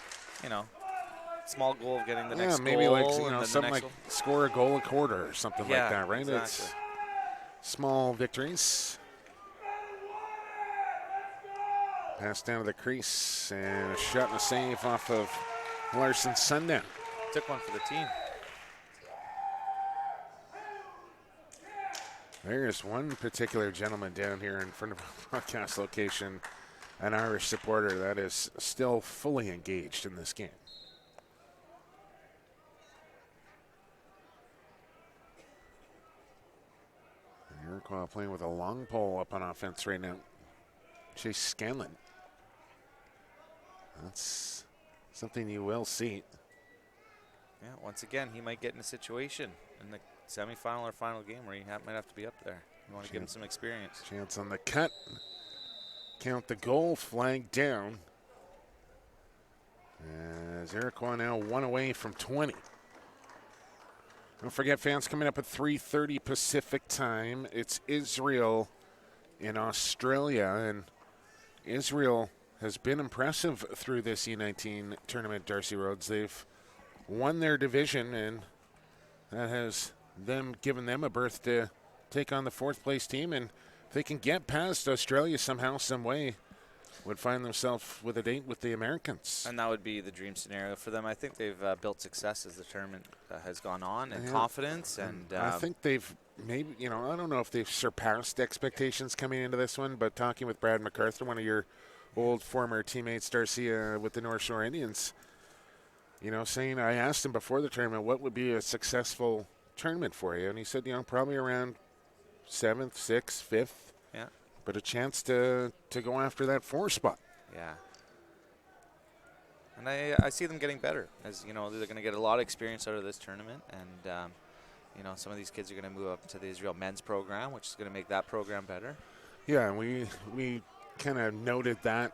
Speaker 4: small goal of getting the next goal.
Speaker 2: Yeah, maybe something like score a goal a quarter or something like that, right?
Speaker 4: Exactly.
Speaker 2: It's small victories. Pass down to the crease, and a shot and a save off of Larson Sundown.
Speaker 4: Took one for the team.
Speaker 2: There's one particular gentleman down here in front of our broadcast location, an Irish supporter that is still fully engaged in this game. Iroquois playing with a long pole up on offense right now. Chase Scanlan. That's something you will see.
Speaker 4: Yeah, once again, he might get in a situation in the semifinal or final game where he might have to be up there. You want to give him some experience.
Speaker 2: Chance on the cut. Count the goal, flag down. As Iroquois now 1 away from 20. Don't forget, fans, coming up at 3:30 Pacific time. It's Israel in Australia, and Israel has been impressive through this U19 tournament, Darcy Rhodes. They've won their division, and that has given them a berth to take on the 4th place team. And if they can get past Australia somehow, some way, would find themselves with a date with the Americans.
Speaker 4: And that would be the dream scenario for them. I think they've built success as the tournament has gone on, and confidence. And
Speaker 2: I think they've maybe, I don't know if they've surpassed expectations coming into this one, but talking with Brad MacArthur, one of your old former teammates, Darcy, with the North Shore Indians, saying, I asked him before the tournament what would be a successful tournament for you? And he said, probably around 7th, 6th, 5th.
Speaker 4: Yeah.
Speaker 2: But a chance to go after that 4 spot.
Speaker 4: Yeah. And I see them getting better. As they're going to get a lot of experience out of this tournament. And, some of these kids are going to move up to the Israel men's program, which is going to make that program better.
Speaker 2: Yeah, and we kind of noted that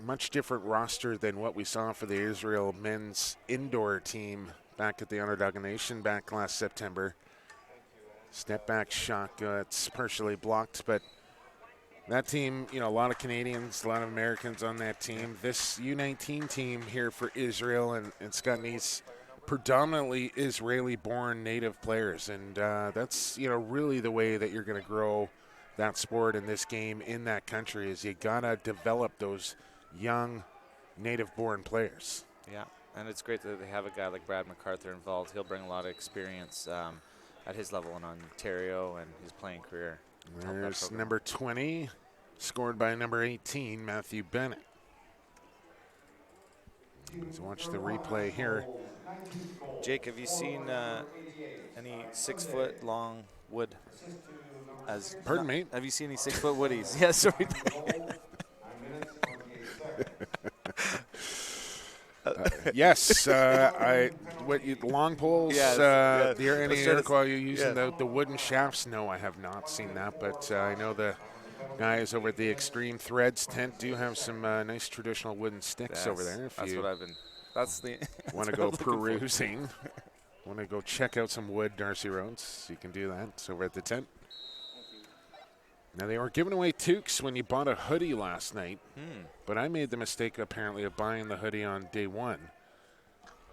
Speaker 2: much different roster than what we saw for the Israel men's indoor team back at the Onondaga Nation back last September. Step back shot, it's partially blocked, but that team, a lot of Canadians, a lot of Americans on that team. This U19 team here for Israel and Scotland's predominantly Israeli-born native players, and that's really the way that you're going to grow that sport in this game in that country is you gotta develop those young native-born players.
Speaker 4: Yeah, and it's great that they have a guy like Brad MacArthur involved. He'll bring a lot of experience at his level in Ontario and his playing career.
Speaker 2: There's number 20, scored by number 18, Matthew Bennett. Let's watch the replay here.
Speaker 4: Jake, have you seen any 6-foot long wood?
Speaker 2: Pardon me?
Speaker 4: Have you seen any 6-foot woodies? Yeah, sorry.
Speaker 2: Yes, long poles.
Speaker 4: Yes,
Speaker 2: The Iroquois you're using the wooden shafts. No, I have not seen that, but I know the guys over at the Extreme Threads tent do have some nice traditional wooden sticks over there. If
Speaker 4: that's
Speaker 2: you
Speaker 4: what I've been. That's the.
Speaker 2: Want to go perusing? Want to go check out some wood, Darcy Roads? You can do that. It's over at the tent. Now, they were giving away toques when you bought a hoodie last night, but I made the mistake, apparently, of buying the hoodie on day 1.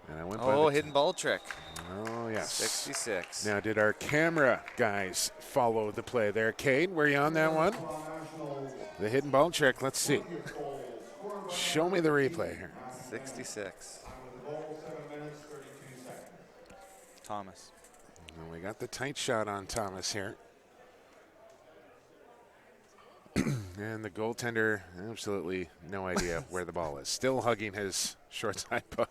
Speaker 2: And I went by the
Speaker 4: hidden ball trick.
Speaker 2: Oh, yes.
Speaker 4: 66.
Speaker 2: Now, did our camera guys follow the play there? Cade, were you on that one? The hidden ball trick, let's see. Show me the replay here.
Speaker 4: 66. Thomas.
Speaker 2: And we got the tight shot on Thomas here. And the goaltender, absolutely no idea where the ball is. Still hugging his short side post.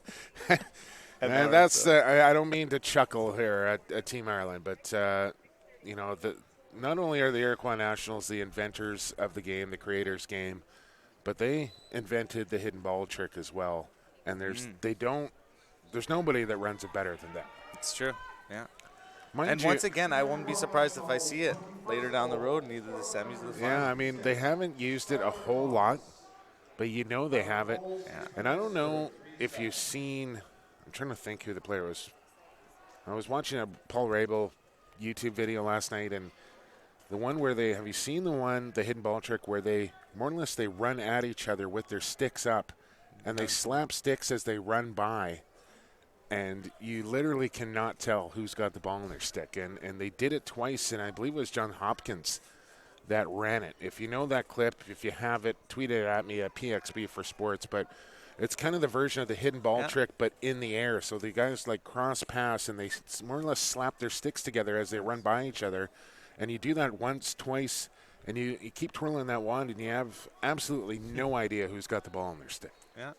Speaker 2: And that's I don't mean to chuckle here at Team Ireland, but not only are the Iroquois Nationals the inventors of the game, the creators game, but they invented the hidden ball trick as well. And there's nobody that runs it better than them.
Speaker 4: It's true. Yeah.
Speaker 2: Mind
Speaker 4: once again, I won't be surprised if I see it later down the road in either the semis or the finals.
Speaker 2: Yeah, I mean, they haven't used it a whole lot, but they have it.
Speaker 4: Yeah.
Speaker 2: And I don't know if you've seen – I'm trying to think who the player was. I was watching a Paul Rabel YouTube video last night, and the one where have you seen the hidden ball trick where they more or less they run at each other with their sticks up, and they slap sticks as they run by. And you literally cannot tell who's got the ball in their stick. And they did it twice, and I believe it was John Hopkins that ran it. If you know that clip, if you have it, tweet it at me at PXB for Sports. But it's kind of the version of the hidden ball trick, but in the air. So the guys cross pass, and they more or less slap their sticks together as they run by each other. And you do that once, twice, and you keep twirling that wand, and you have absolutely no idea who's got the ball in their stick.
Speaker 4: Yeah.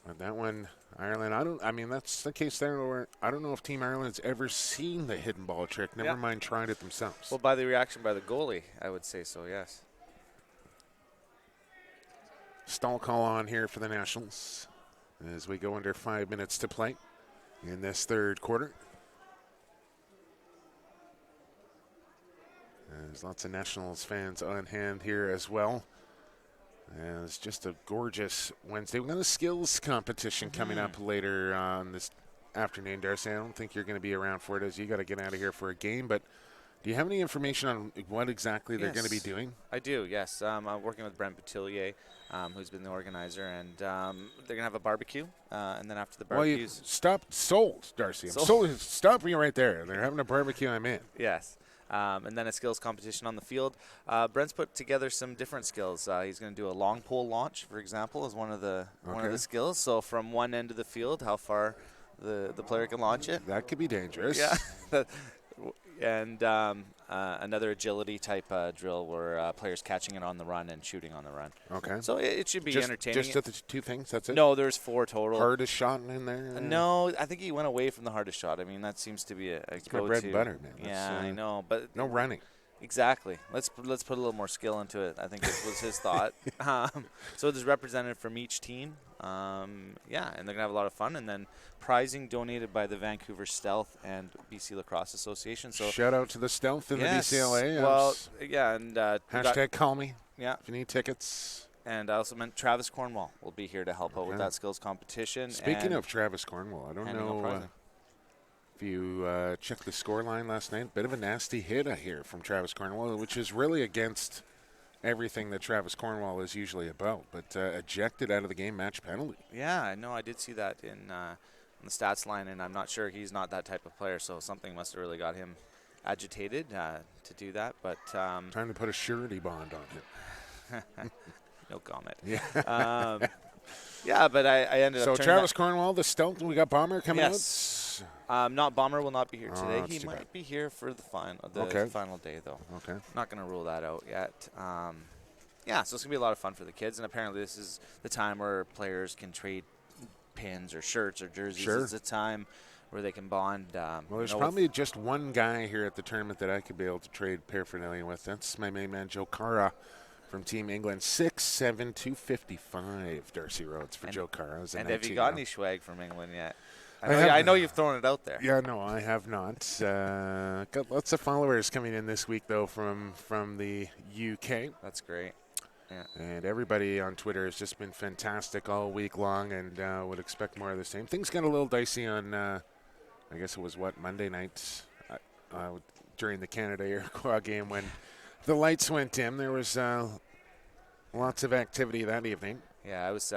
Speaker 2: But that one, Ireland, that's the case there where I don't know if Team Ireland's ever seen the hidden ball trick, never mind trying it themselves.
Speaker 4: Well, by the reaction by the goalie, I would say so, yes.
Speaker 2: Stall call on here for the Nationals as we go under 5 minutes to play in this third quarter. There's lots of Nationals fans on hand here as well. And it's just a gorgeous Wednesday. We've got a skills competition coming up later on this afternoon, Darcy. I don't think you're going to be around for it as you got to get out of here for a game. But do you have any information on what exactly they're going to be doing?
Speaker 4: I do, yes. I'm working with Brent Boutillier, who's been the organizer. And they're going to have a barbecue. And then after the barbecue.
Speaker 2: Sold, Darcy. Stop me right there. They're having a barbecue. I'm in.
Speaker 4: Yes. And then a skills competition on the field. Brent's put together some different skills. He's going to do a long pole launch, for example, as one of the skills. So from one end of the field, how far the player can launch it.
Speaker 2: That could be dangerous.
Speaker 4: Yeah. And another agility type drill where players catching it on the run and shooting on the run.
Speaker 2: Okay.
Speaker 4: So it should be entertaining.
Speaker 2: Just the 2 things, that's it?
Speaker 4: No, there's 4 total.
Speaker 2: Hardest shot in there?
Speaker 4: No, I think he went away from the hardest shot. I mean, that seems to be a go-to.
Speaker 2: My bread and butter, man.
Speaker 4: Yeah, I know. But
Speaker 2: no running.
Speaker 4: Exactly. Let's put a little more skill into it. I think this was his thought. So there's representative from each team. And they're going to have a lot of fun. And then prizing donated by the Vancouver Stealth and BC Lacrosse Association. So
Speaker 2: shout out to the Stealth and the BCLA.
Speaker 4: Well, yeah. And
Speaker 2: hashtag call me.
Speaker 4: Yeah.
Speaker 2: If you need tickets.
Speaker 4: And I also meant Travis Cornwall will be here to help out with that skills competition.
Speaker 2: Speaking of Travis Cornwall, I don't know if you checked the score line last night. Bit of a nasty hit I hear from Travis Cornwall, which is really against everything that Travis Cornwall is usually about. But ejected out of the game, match penalty.
Speaker 4: Yeah, I know. I did see that in the stats line, and I'm not sure he's not that type of player, so something must have really got him agitated to do that. But
Speaker 2: time to put a surety bond on him.
Speaker 4: No comment.
Speaker 2: Yeah.
Speaker 4: Yeah, but I ended up.
Speaker 2: So Travis Cornwall, the Stealth, we got Bomber coming
Speaker 4: out. Not Bomber will not be here today. He might
Speaker 2: bad.
Speaker 4: be here for the final day, though.
Speaker 2: Okay.
Speaker 4: Not going to rule that out yet. So it's going to be a lot of fun for the kids, and apparently this is the time where players can trade pins or shirts or jerseys.
Speaker 2: Sure.
Speaker 4: It's a time where they can bond.
Speaker 2: Well, there's probably just one guy here at the tournament that I could be able to trade paraphernalia with. That's my main man, Joe Cara. From Team England, 6'7", 255, Darcy Rhodes for Joe Cara.
Speaker 4: And have you got any swag from England yet? I know you've thrown it out there.
Speaker 2: Yeah, no, I have not. Got lots of followers coming in this week, though, from the UK.
Speaker 4: That's great. Yeah.
Speaker 2: And everybody on Twitter has just been fantastic all week long, and would expect more of the same. Things got a little dicey on, I guess it was, Monday night during the Canada-Iroquois game when the lights went dim. There was lots of activity that evening.
Speaker 4: Yeah, I was.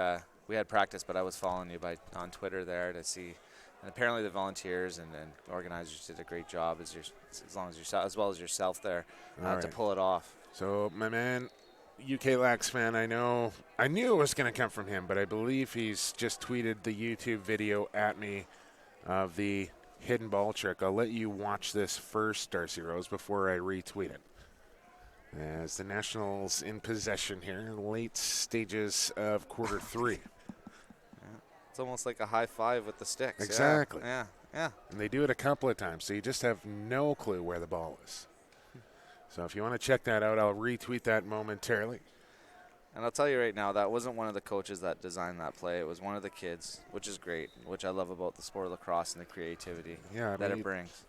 Speaker 4: We had practice, but I was following you on Twitter there to see. And apparently, the volunteers and organizers did a great job as well as yourself there to pull it off.
Speaker 2: So, my man, UK Lax fan, I knew it was going to come from him, but I believe he's just tweeted the YouTube video at me of the hidden ball trick. I'll let you watch this first, Darcy Rose, before I retweet it. As the Nationals in possession here, late stages of quarter 3.
Speaker 4: Yeah. It's almost like a high five with the sticks.
Speaker 2: Exactly.
Speaker 4: Yeah.
Speaker 2: And they do it a couple of times, so you just have no clue where the ball is. So if you want to check that out, I'll retweet that momentarily.
Speaker 4: And I'll tell you right now, that wasn't one of the coaches that designed that play. It was one of the kids, which is great, which I love about the sport of lacrosse and the creativity that it brings.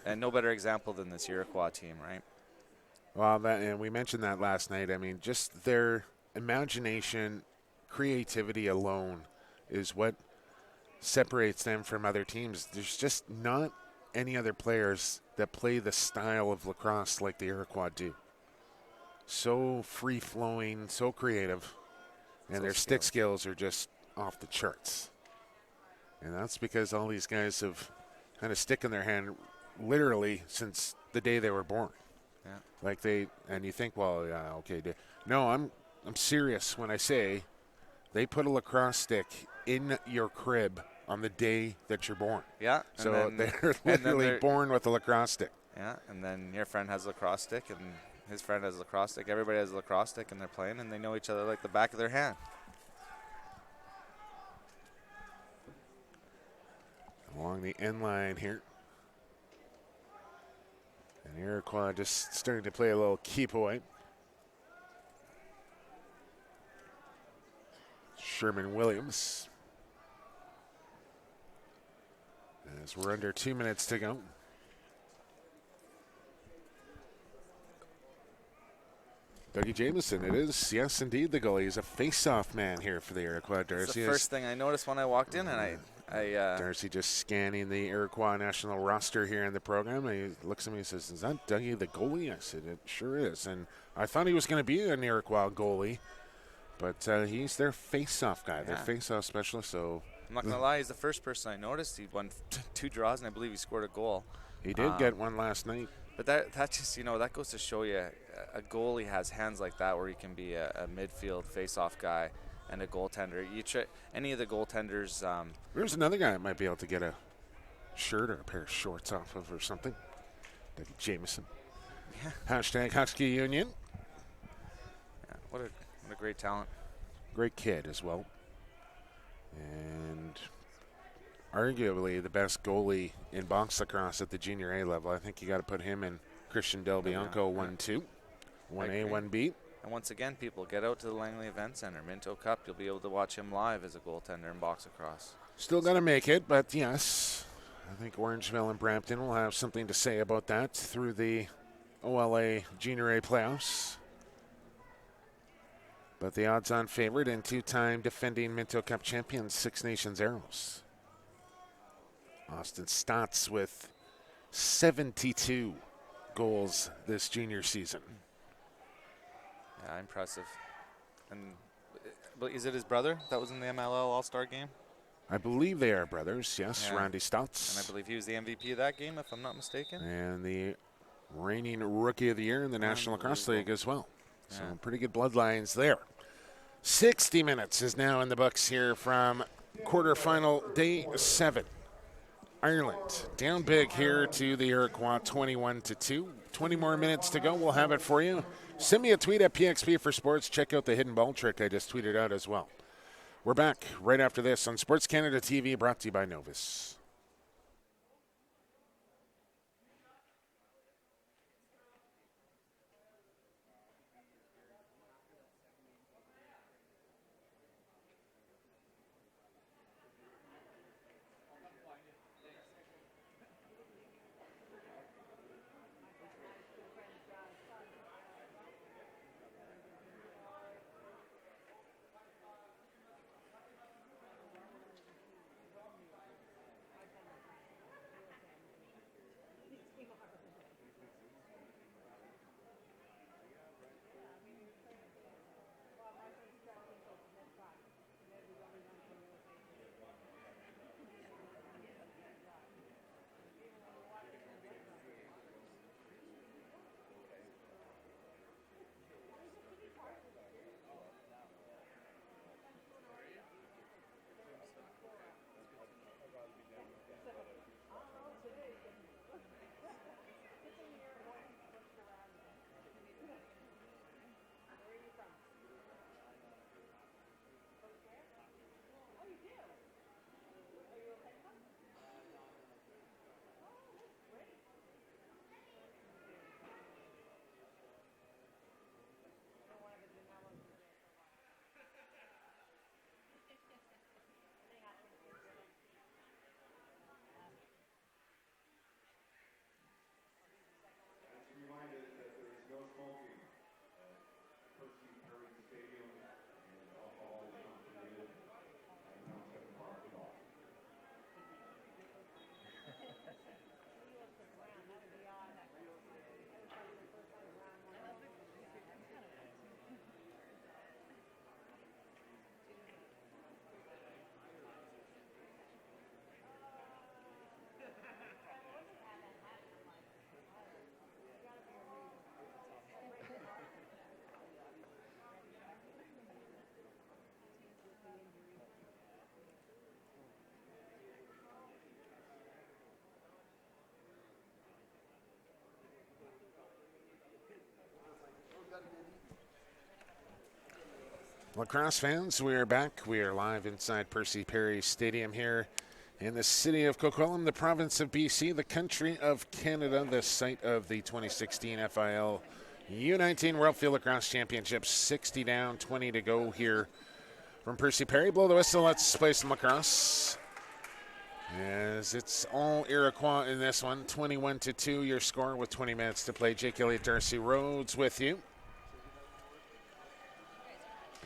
Speaker 4: And no better example than this Iroquois team, right?
Speaker 2: Well, and we mentioned that last night. I mean, just their imagination, creativity alone is what separates them from other teams. There's just not any other players that play the style of lacrosse like the Iroquois do. So free-flowing, so creative, and their stick skills are just off the charts. And that's because all these guys have had a stick in their hand literally since the day they were born. Yeah. And you think, well, yeah, okay. No, I'm serious when I say they put a lacrosse stick in your crib on the day that you're born.
Speaker 4: Yeah.
Speaker 2: So they're literally born with a lacrosse stick.
Speaker 4: Yeah, and then your friend has a lacrosse stick, and his friend has a lacrosse stick. Everybody has a lacrosse stick, and they're playing, and they know each other like the back of their hand.
Speaker 2: Along the end line here. And Iroquois just starting to play a little keep away. Sherman Williams. As we're under 2 minutes to go. Dougie Jamieson, it is, yes, indeed, the goalie. He's a face-off man here for the Iroquois. Darcy.
Speaker 4: That's the first thing I noticed when I walked in, and
Speaker 2: Darcy just scanning the Iroquois national roster here in the program. He looks at me and says, "Is that Dougie the goalie?" I said, "It sure is." And I thought he was going to be an Iroquois goalie, but he's their face-off guy, their face-off specialist. So
Speaker 4: I'm not going to lie, he's the first person I noticed. He won 2 draws, and I believe he scored a goal.
Speaker 2: He did get one last night.
Speaker 4: But that just, that goes to show you a goalie has hands like that where he can be a midfield face-off guy and a goaltender. Any of the goaltenders.
Speaker 2: There's another guy that might be able to get a shirt or a pair of shorts off of or something. Like Jameson.
Speaker 4: Yeah.
Speaker 2: Hashtag Husky Union.
Speaker 4: Yeah, what a great talent.
Speaker 2: Great kid as well. And arguably the best goalie in box lacrosse at the junior A level. I think you got to put him in Christian Del Bianco 1-2. 1A, 1B.
Speaker 4: And once again, people, get out to the Langley Event Center. Minto Cup, you'll be able to watch him live as a goaltender in box lacrosse.
Speaker 2: Still got to make it, but yes, I think Orangeville and Brampton will have something to say about that through the OLA Junior A playoffs. But the odds-on favorite and two-time defending Minto Cup champions, Six Nations Arrows. Austin Staats with 72 goals this junior season.
Speaker 4: Yeah, impressive. But is it his brother that was in the MLL All-Star game?
Speaker 2: I believe they are brothers, yes,
Speaker 4: Yeah.
Speaker 2: Randy Stotts.
Speaker 4: And I believe he was the MVP of that game, if I'm not mistaken.
Speaker 2: And the reigning Rookie of the Year in the National Lacrosse League as well. So
Speaker 4: Yeah.
Speaker 2: pretty good bloodlines there. 60 minutes is now in the books here from quarterfinal day 7. Ireland down big here to the Iroquois, 21-2. 20 more minutes to go. We'll have it for you. Send me a tweet at PXP for Sports. Check out the hidden ball trick I just tweeted out as well. We're back right after this on Sports Canada TV, brought to you by Novus. Lacrosse fans, we are back. We are live inside Percy Perry Stadium here in the city of COQUITLAM, the province of BC, the country of Canada, the site of the 2016 FIL U19 World Field Lacrosse Championships. 60 down, 20 to go here from Percy Perry. Blow the whistle, let's play some lacrosse. As it's all Iroquois in this one, 21-2 your score with 20 minutes to play. Jake Elliott, Darcy Rhodes with you.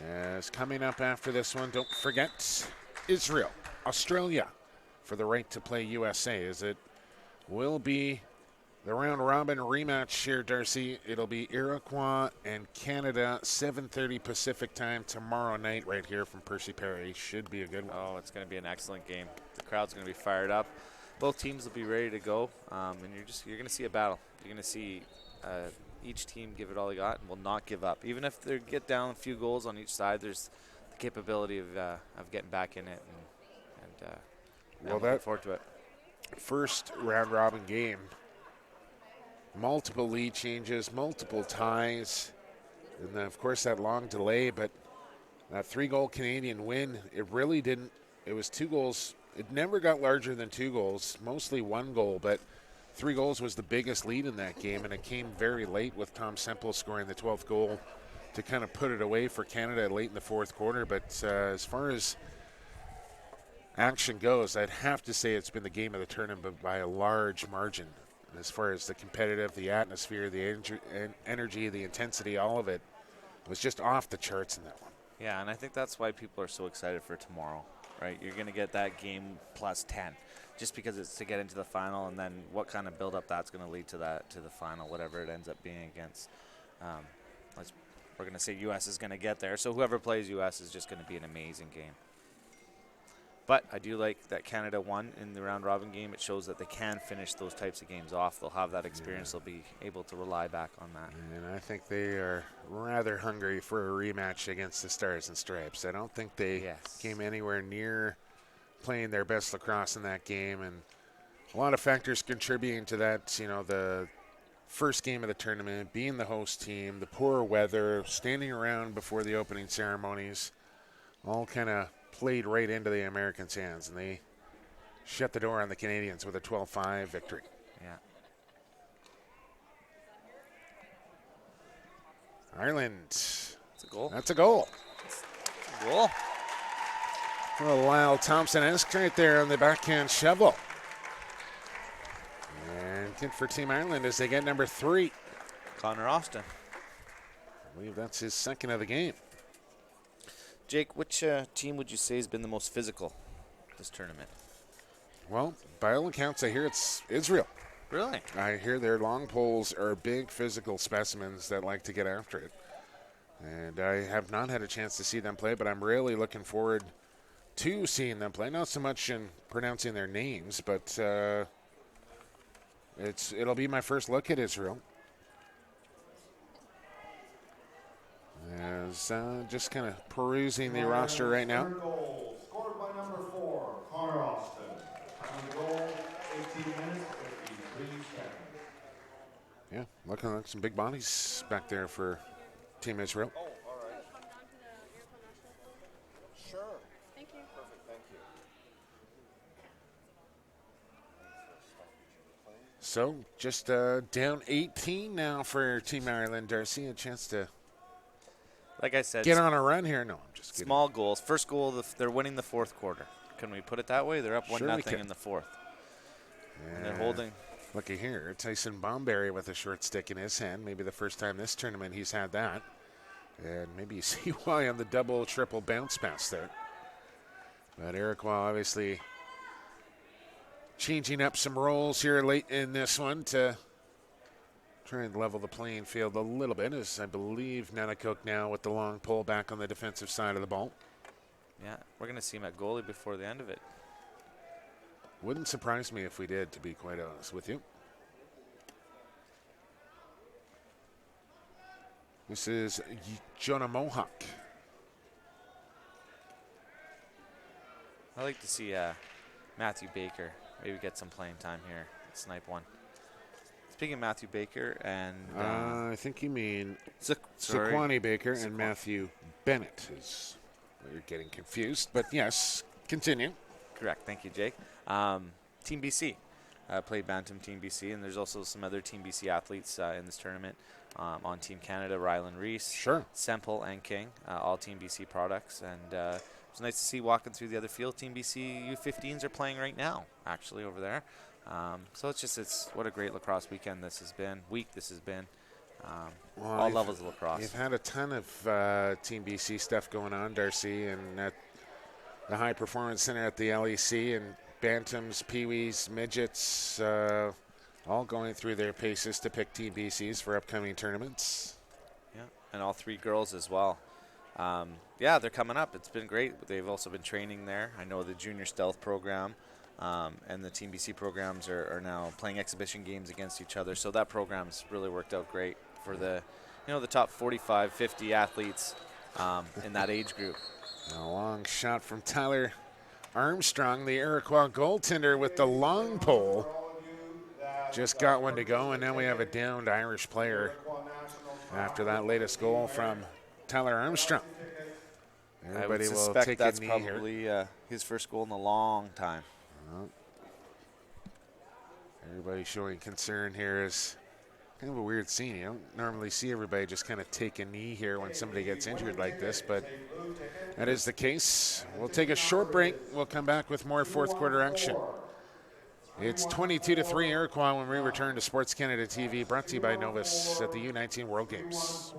Speaker 2: As coming up after this one, don't forget Israel, Australia for the right to play USA, as it will be the round robin rematch here, Darcy. It'll be Iroquois and Canada, 7:30 Pacific time tomorrow night right here from Percy Perry. Should be a good one.
Speaker 4: Oh, it's going to be an excellent game. The crowd's going to be fired up. Both teams will be ready to go, and you're going to see a battle. You're going to see each team give it all they got and will not give up. Even if they get down a few goals on each side, the capability of getting back in it, and
Speaker 2: Well,
Speaker 4: I'm looking forward to it.
Speaker 2: First round robin game, multiple lead changes, multiple ties, and then of course that long delay, but that 3-goal Canadian win, it really didn't, it was 2 goals. It never got larger than 2 goals, mostly 1 goal, but 3 goals was the biggest lead in that game, and it came very late with Tom Semple scoring the 12th goal to kind of put it away for Canada late in the 4th quarter. But as far as action goes, I'd have to say it's been the game of the tournament by a large margin. As far as the competitive, the atmosphere, the energy, the intensity, all of it was just off the charts in that one.
Speaker 4: Yeah, and I think that's why people are so excited for tomorrow, right? You're going to get that game plus 10, just because it's to get into the final, and then what kind of build-up that's going to lead to the final, whatever it ends up being against. We're going to say U.S. is going to get there, so whoever plays U.S. is just going to be an amazing game. But I do like that Canada won in the round-robin game. It shows that they can finish those types of games off. They'll have that experience. They'll be able to rely back on that.
Speaker 2: And I think they are rather hungry for a rematch against the Stars and Stripes. I don't think they came anywhere near playing their best lacrosse in that game, and a lot of factors contributing to that. You know, the first game of the tournament, being the host team, the poor weather, standing around before the opening ceremonies, all kind of played right into the Americans' hands, and they shut the door on the Canadians with a 12-5 victory.
Speaker 4: Yeah.
Speaker 2: Ireland.
Speaker 4: That's a goal.
Speaker 2: That's a goal.
Speaker 4: That's a goal.
Speaker 2: Well, Lyle Thompson-esque right there on the backhand shovel. And good for Team Ireland as they get number 3.
Speaker 4: Conor Austin.
Speaker 2: I believe that's his second of the game.
Speaker 4: Jake, which team would you say has been the most physical this tournament?
Speaker 2: Well, by all accounts, I hear it's Israel.
Speaker 4: Really?
Speaker 2: I hear their long poles are big physical specimens that like to get after it. And I have not had a chance to see them play, but I'm really looking forward to seeing them play. Not so much in pronouncing their names, but it'll be my first look at Israel. As just kind of perusing the roster right now.
Speaker 1: Goal scored by number 4, Conor Austin. Time of the goal, 18 minutes, 53 seconds.
Speaker 2: Yeah, looking like some big bodies back there for Team Israel.
Speaker 3: Oh, all right. Sure.
Speaker 5: Thank you.
Speaker 3: Perfect, thank you.
Speaker 2: So just down 18 now for Team Ireland. Darcy, a chance to
Speaker 4: Like I said,
Speaker 2: get on a run here. No, I'm just kidding.
Speaker 4: small goals. First goal, they're winning the 4th quarter. Can we put it that way? They're up 1-0 in the 4th. And they're holding.
Speaker 2: Looky here, Tyson Bomberry with a short stick in his hand. Maybe the first time this tournament he's had that. And maybe you see why on the double, triple bounce pass there. But Iroquois obviously changing up some roles here late in this one to try and level the playing field a little bit, as I believe Nanticoke now with the long pull back on the defensive side of the ball.
Speaker 4: Yeah, we're going to see him at goalie before the end of it.
Speaker 2: Wouldn't surprise me if we did, to be quite honest with you. This is Jonah Mohawk.
Speaker 4: I like to see Matthew Baker maybe get some playing time here at Snipe 1. Speaking of Matthew Baker and
Speaker 2: I think you mean Zaquani Baker and Matthew Bennett is where you're getting confused. But yes, continue.
Speaker 4: Correct. Thank you, Jake. Team BC played Bantam Team BC, and there's also some other Team BC athletes in this tournament. On Team Canada, Rylan Reese,
Speaker 2: Sure.
Speaker 4: Semple, and King, all Team BC products. And it's nice to see walking through the other field. Team BC U15s are playing right now, actually, over there. So it's what a great lacrosse weekend this has been.
Speaker 2: Well,
Speaker 4: all levels of lacrosse.
Speaker 2: You've had a ton of Team BC stuff going on, Darcy, and at the High Performance Center at the LEC, and Bantams, Peewees, Midgets, all going through their paces to pick Team BCs for upcoming tournaments.
Speaker 4: Yeah, and all 3 girls as well. Yeah, they're coming up. It's been great. They've also been training there. I know the Junior Stealth program and the Team BC programs are now playing exhibition games against each other. So that program's really worked out great for the top 45, 50 athletes in that age group.
Speaker 2: A long shot from Tyler Armstrong, the Iroquois goaltender, with the long pole. Just got one to go, and now we have a downed Irish player after that latest goal from Tyler Armstrong. Everybody
Speaker 4: I would
Speaker 2: will
Speaker 4: suspect
Speaker 2: take
Speaker 4: that's
Speaker 2: a knee
Speaker 4: probably his first goal in a long time.
Speaker 2: Everybody showing concern here is kind of a weird scene. You don't normally see everybody just kind of take a knee here when somebody gets injured like this, but that is the case. We'll take a short break. We'll come back with more fourth quarter action. It's 22-3 Iroquois when we return to Sports Canada TV, brought to you by Novus at the U19 World Games.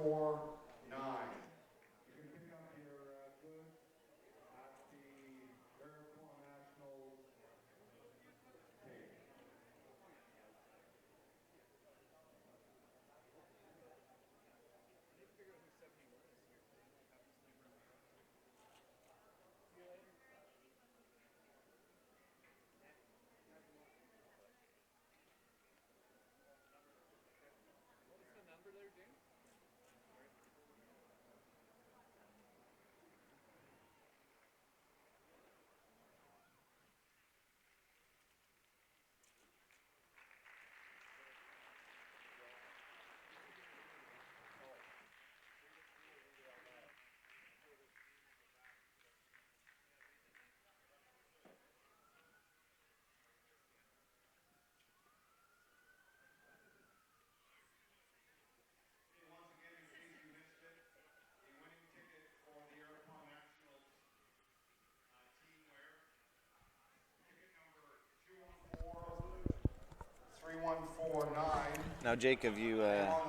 Speaker 4: Now, Jake, have you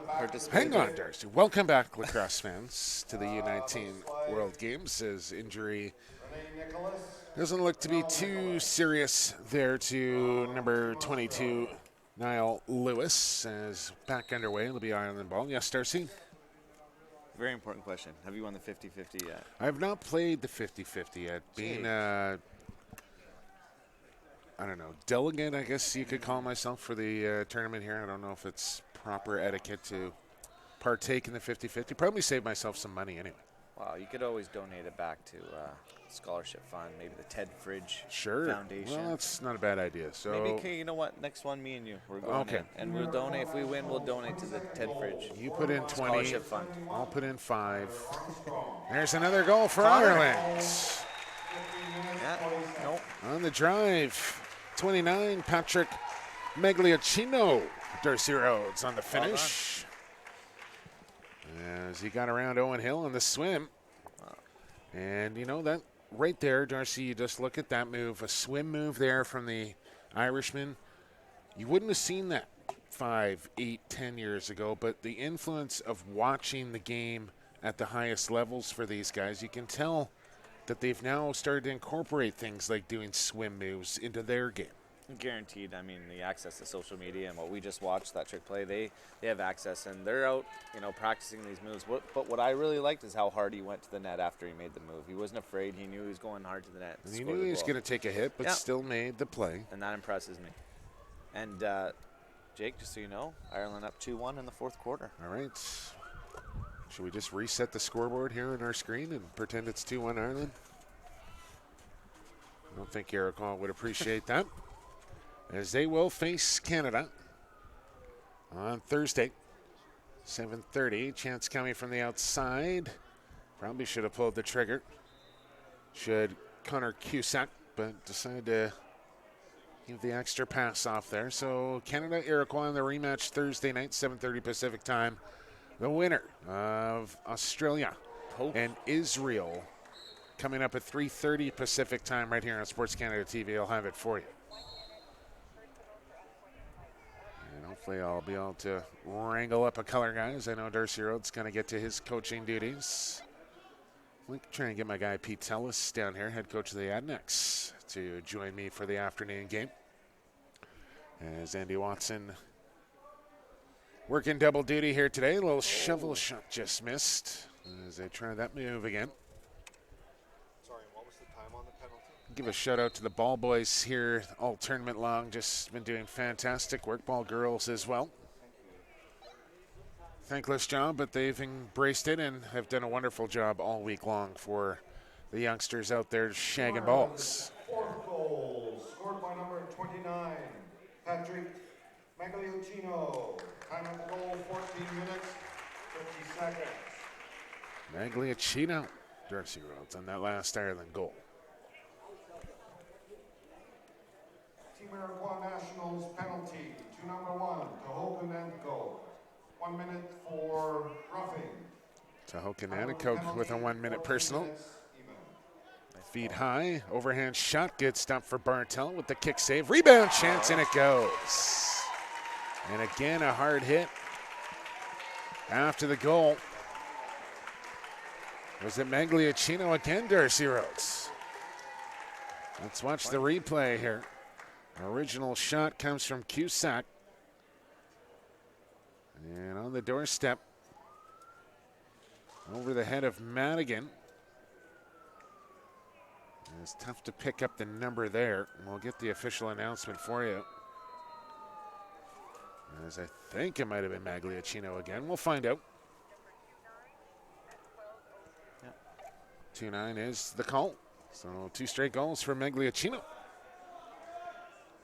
Speaker 4: participated?
Speaker 2: Hang on, Darcy. Welcome back, Lacrosse fans, to the U19 World Games, as injury doesn't look to be too serious there to number 22, Niall Lewis, as back underway. It'll be Ireland ball. Yes, Darcy?
Speaker 4: Very important question. Have you won the 50-50 yet?
Speaker 2: I have not played the 50-50 yet. Being I don't know, delegate, I guess you could call myself for the tournament here. I don't know if it's proper etiquette to partake in the 50-50. Probably save myself some money anyway.
Speaker 4: Well, you could always donate it back to scholarship fund, maybe the Ted Fridge Foundation.
Speaker 2: Well, that's not a bad idea. So
Speaker 4: maybe, okay, you know what? Next one, me and you, we're going in, and we'll donate. If we win, we'll donate to the Ted Fridge.
Speaker 2: You put in 20.
Speaker 4: Scholarship fund.
Speaker 2: I'll put in 5. There's another goal for Ireland.
Speaker 4: Yeah, nope.
Speaker 2: On the drive, 29, Patrick Magliocchino. Darcy Rhodes on the finish. As he got around Owen Hill on the swim. And you know that right there, Darcy, you just look at that move, a swim move there from the Irishman. You wouldn't have seen that 5, 8, 10 years ago, but the influence of watching the game at the highest levels for these guys, you can tell that they've now started to incorporate things like doing swim moves into their game.
Speaker 4: Guaranteed. I mean, the access to social media and what we just watched, that trick play, they have access, and they're out, practicing these moves. But what I really liked is how hard he went to the net after he made the move. He wasn't afraid. He knew he was going hard to the net.
Speaker 2: And he knew he was going to take a hit, but still made the play.
Speaker 4: And that impresses me. And, Jake, just so you know, Ireland up 2-1 in the fourth quarter.
Speaker 2: All right. Should we just reset the scoreboard here on our screen and pretend it's 2-1 Ireland? I don't think Iroquois would appreciate that. As they will face Canada on Thursday, 7:30. Chance coming from the outside. Probably should have pulled the trigger. Should Connor Cusack, but decided to give the extra pass off there. So Canada, Iroquois in the rematch Thursday night, 7:30 Pacific time. The winner of Australia and Israel coming up at 3:30 Pacific time right here on Sports Canada TV. I'll have it for you. Hopefully I'll be able to wrangle up a color, guys. I know Darcy Rhodes going to get to his coaching duties. I'm trying to get my guy Pete Tellis down here, head coach of the Adnex, to join me for the afternoon game. As Andy Watson working double duty here today. A little shovel shot just missed as they try that move again. Give a shout out to the ball boys here all tournament long. Just been doing fantastic work. Ball girls as well. Thankless job, but they've embraced it and have done a wonderful job all week long for the youngsters out there shagging balls.
Speaker 3: Fourth goal, scored by number 29, Patrick Magliocchino. Time of the goal, 14 minutes, 50 seconds.
Speaker 2: Magliocchino, Darcy Rhodes on that last Ireland goal.
Speaker 3: Team Iroquois Nationals penalty to number 1, Tehoka Nanticoke. 1 minute for roughing.
Speaker 2: Tehoka Nanticoke with a 1 minute personal. Feet high, overhand shot, good stop for Bartel with the kick save. Rebound chance, and it goes. And again, a hard hit after the goal. Was it Magliocchino again, Darcy Rhodes? Let's watch the replay here. Original shot comes from Cusack. And on the doorstep, over the head of Madigan. It's tough to pick up the number there. We'll get the official announcement for you. As I think it might have been Magliocchino again. We'll find out. 2-9 is the call. So 2 straight goals for Magliocchino.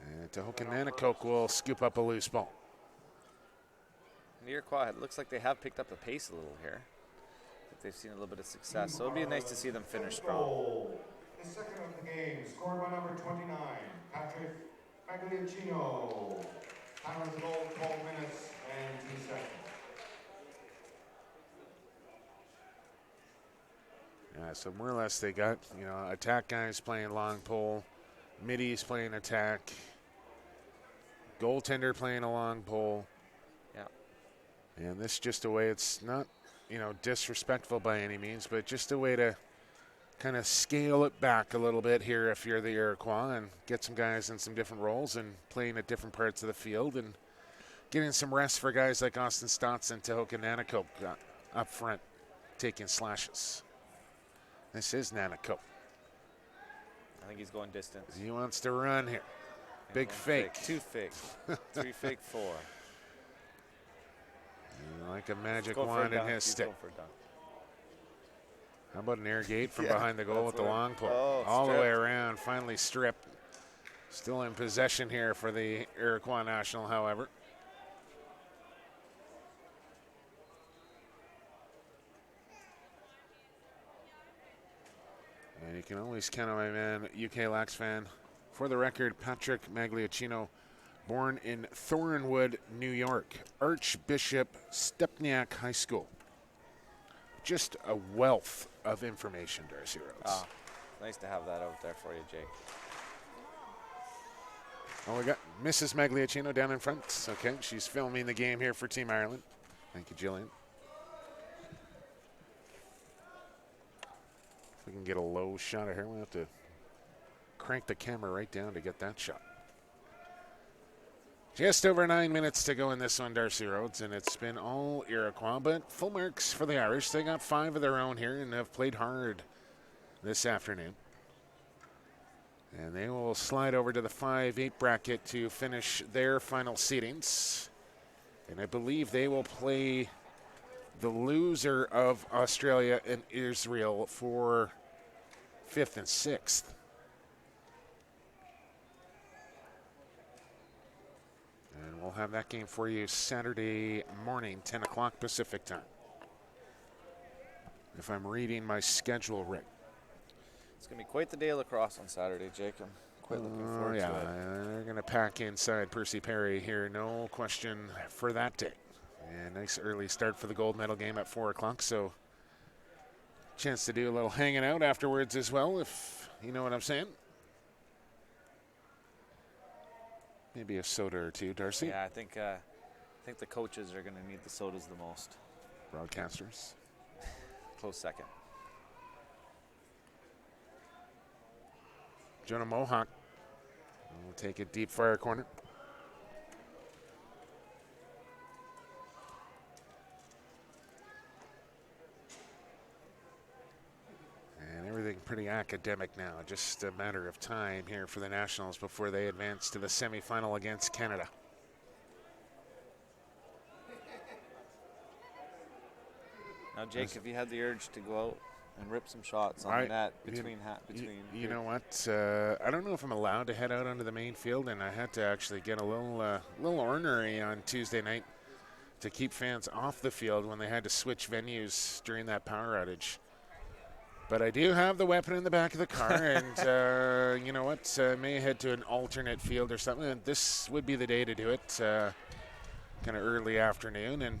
Speaker 2: And Tehoka Nanticoke will scoop up a loose ball.
Speaker 4: The Iroquois, it looks like they have picked up the pace a little here. They've seen a little bit of success, so it'll be nice to see them finish strong.
Speaker 3: The second of the game, scored by number 29, Patrick Magliocchino. Time of the goal, 12 minutes and 2 seconds.
Speaker 2: Yeah, so more or less they got, attack guys playing long pole, middies playing attack, goaltender playing a long pole.
Speaker 4: Yeah.
Speaker 2: And this just a way, it's not, disrespectful by any means, but just a way to kind of scale it back a little bit here if you're the Iroquois and get some guys in some different roles and playing at different parts of the field and getting some rest for guys like Austin Staats and Tehoka Nanticoke up front taking slashes. This is Nanticoke.
Speaker 4: I think he's going distance.
Speaker 2: He wants to run here. Big fake.
Speaker 4: 2 fake. 3 fake, 4.
Speaker 2: Like a magic wand in his stick. How about an air gate from behind the goal with the long pole? All the way around, finally stripped. Still in possession here for the Iroquois National, however. And you can always count on my man, UK Lax fan. For the record, Patrick Magliocchino, born in Thornwood, New York, Archbishop Stepniak High School. Just a wealth of information, Darcy Rhodes.
Speaker 4: Nice to have that out there for you, Jake.
Speaker 2: Oh, we got Mrs. Magliocchino down in front. Okay, she's filming the game here for Team Ireland. Thank you, Jillian. If we can get a low shot of her, we'll have to crank the camera right down to get that shot. Just over 9 minutes to go in this one, Darcy Rhodes, and it's been all Iroquois, but full marks for the Irish. They got 5 of their own here and have played hard this afternoon. And they will slide over to the 5-8 bracket to finish their final seedings. And I believe they will play the loser of Australia and Israel for 5th and 6th. And we'll have that game for you Saturday morning, 10 o'clock Pacific time. If I'm reading my schedule right.
Speaker 4: It's going to be quite the day of lacrosse on Saturday, Jake. I'm quite looking forward to it.
Speaker 2: They're going to pack inside Percy Perry here, no question for that day. And nice early start for the gold medal game at 4 o'clock, so chance to do a little hanging out afterwards as well, if you know what I'm saying. Maybe a soda or two, Darcy.
Speaker 4: Yeah, I think the coaches are going to need the sodas the most.
Speaker 2: Broadcasters.
Speaker 4: Close second.
Speaker 2: Jonah Mohawk will take it deep fire corner. And everything pretty academic now. Just a matter of time here for the Nationals before they advance to the semifinal against Canada.
Speaker 4: Now, Jake, if you had the urge to go out And rip some shots on the net between.
Speaker 2: You know what? I don't know if I'm allowed to head out onto the main field, and I had to actually get a little ornery on Tuesday night to keep fans off the field when they had to switch venues during that power outage. But I do have the weapon in the back of the car, and you know what? May head to an alternate field or something. And this would be the day to do it, kind of early afternoon. And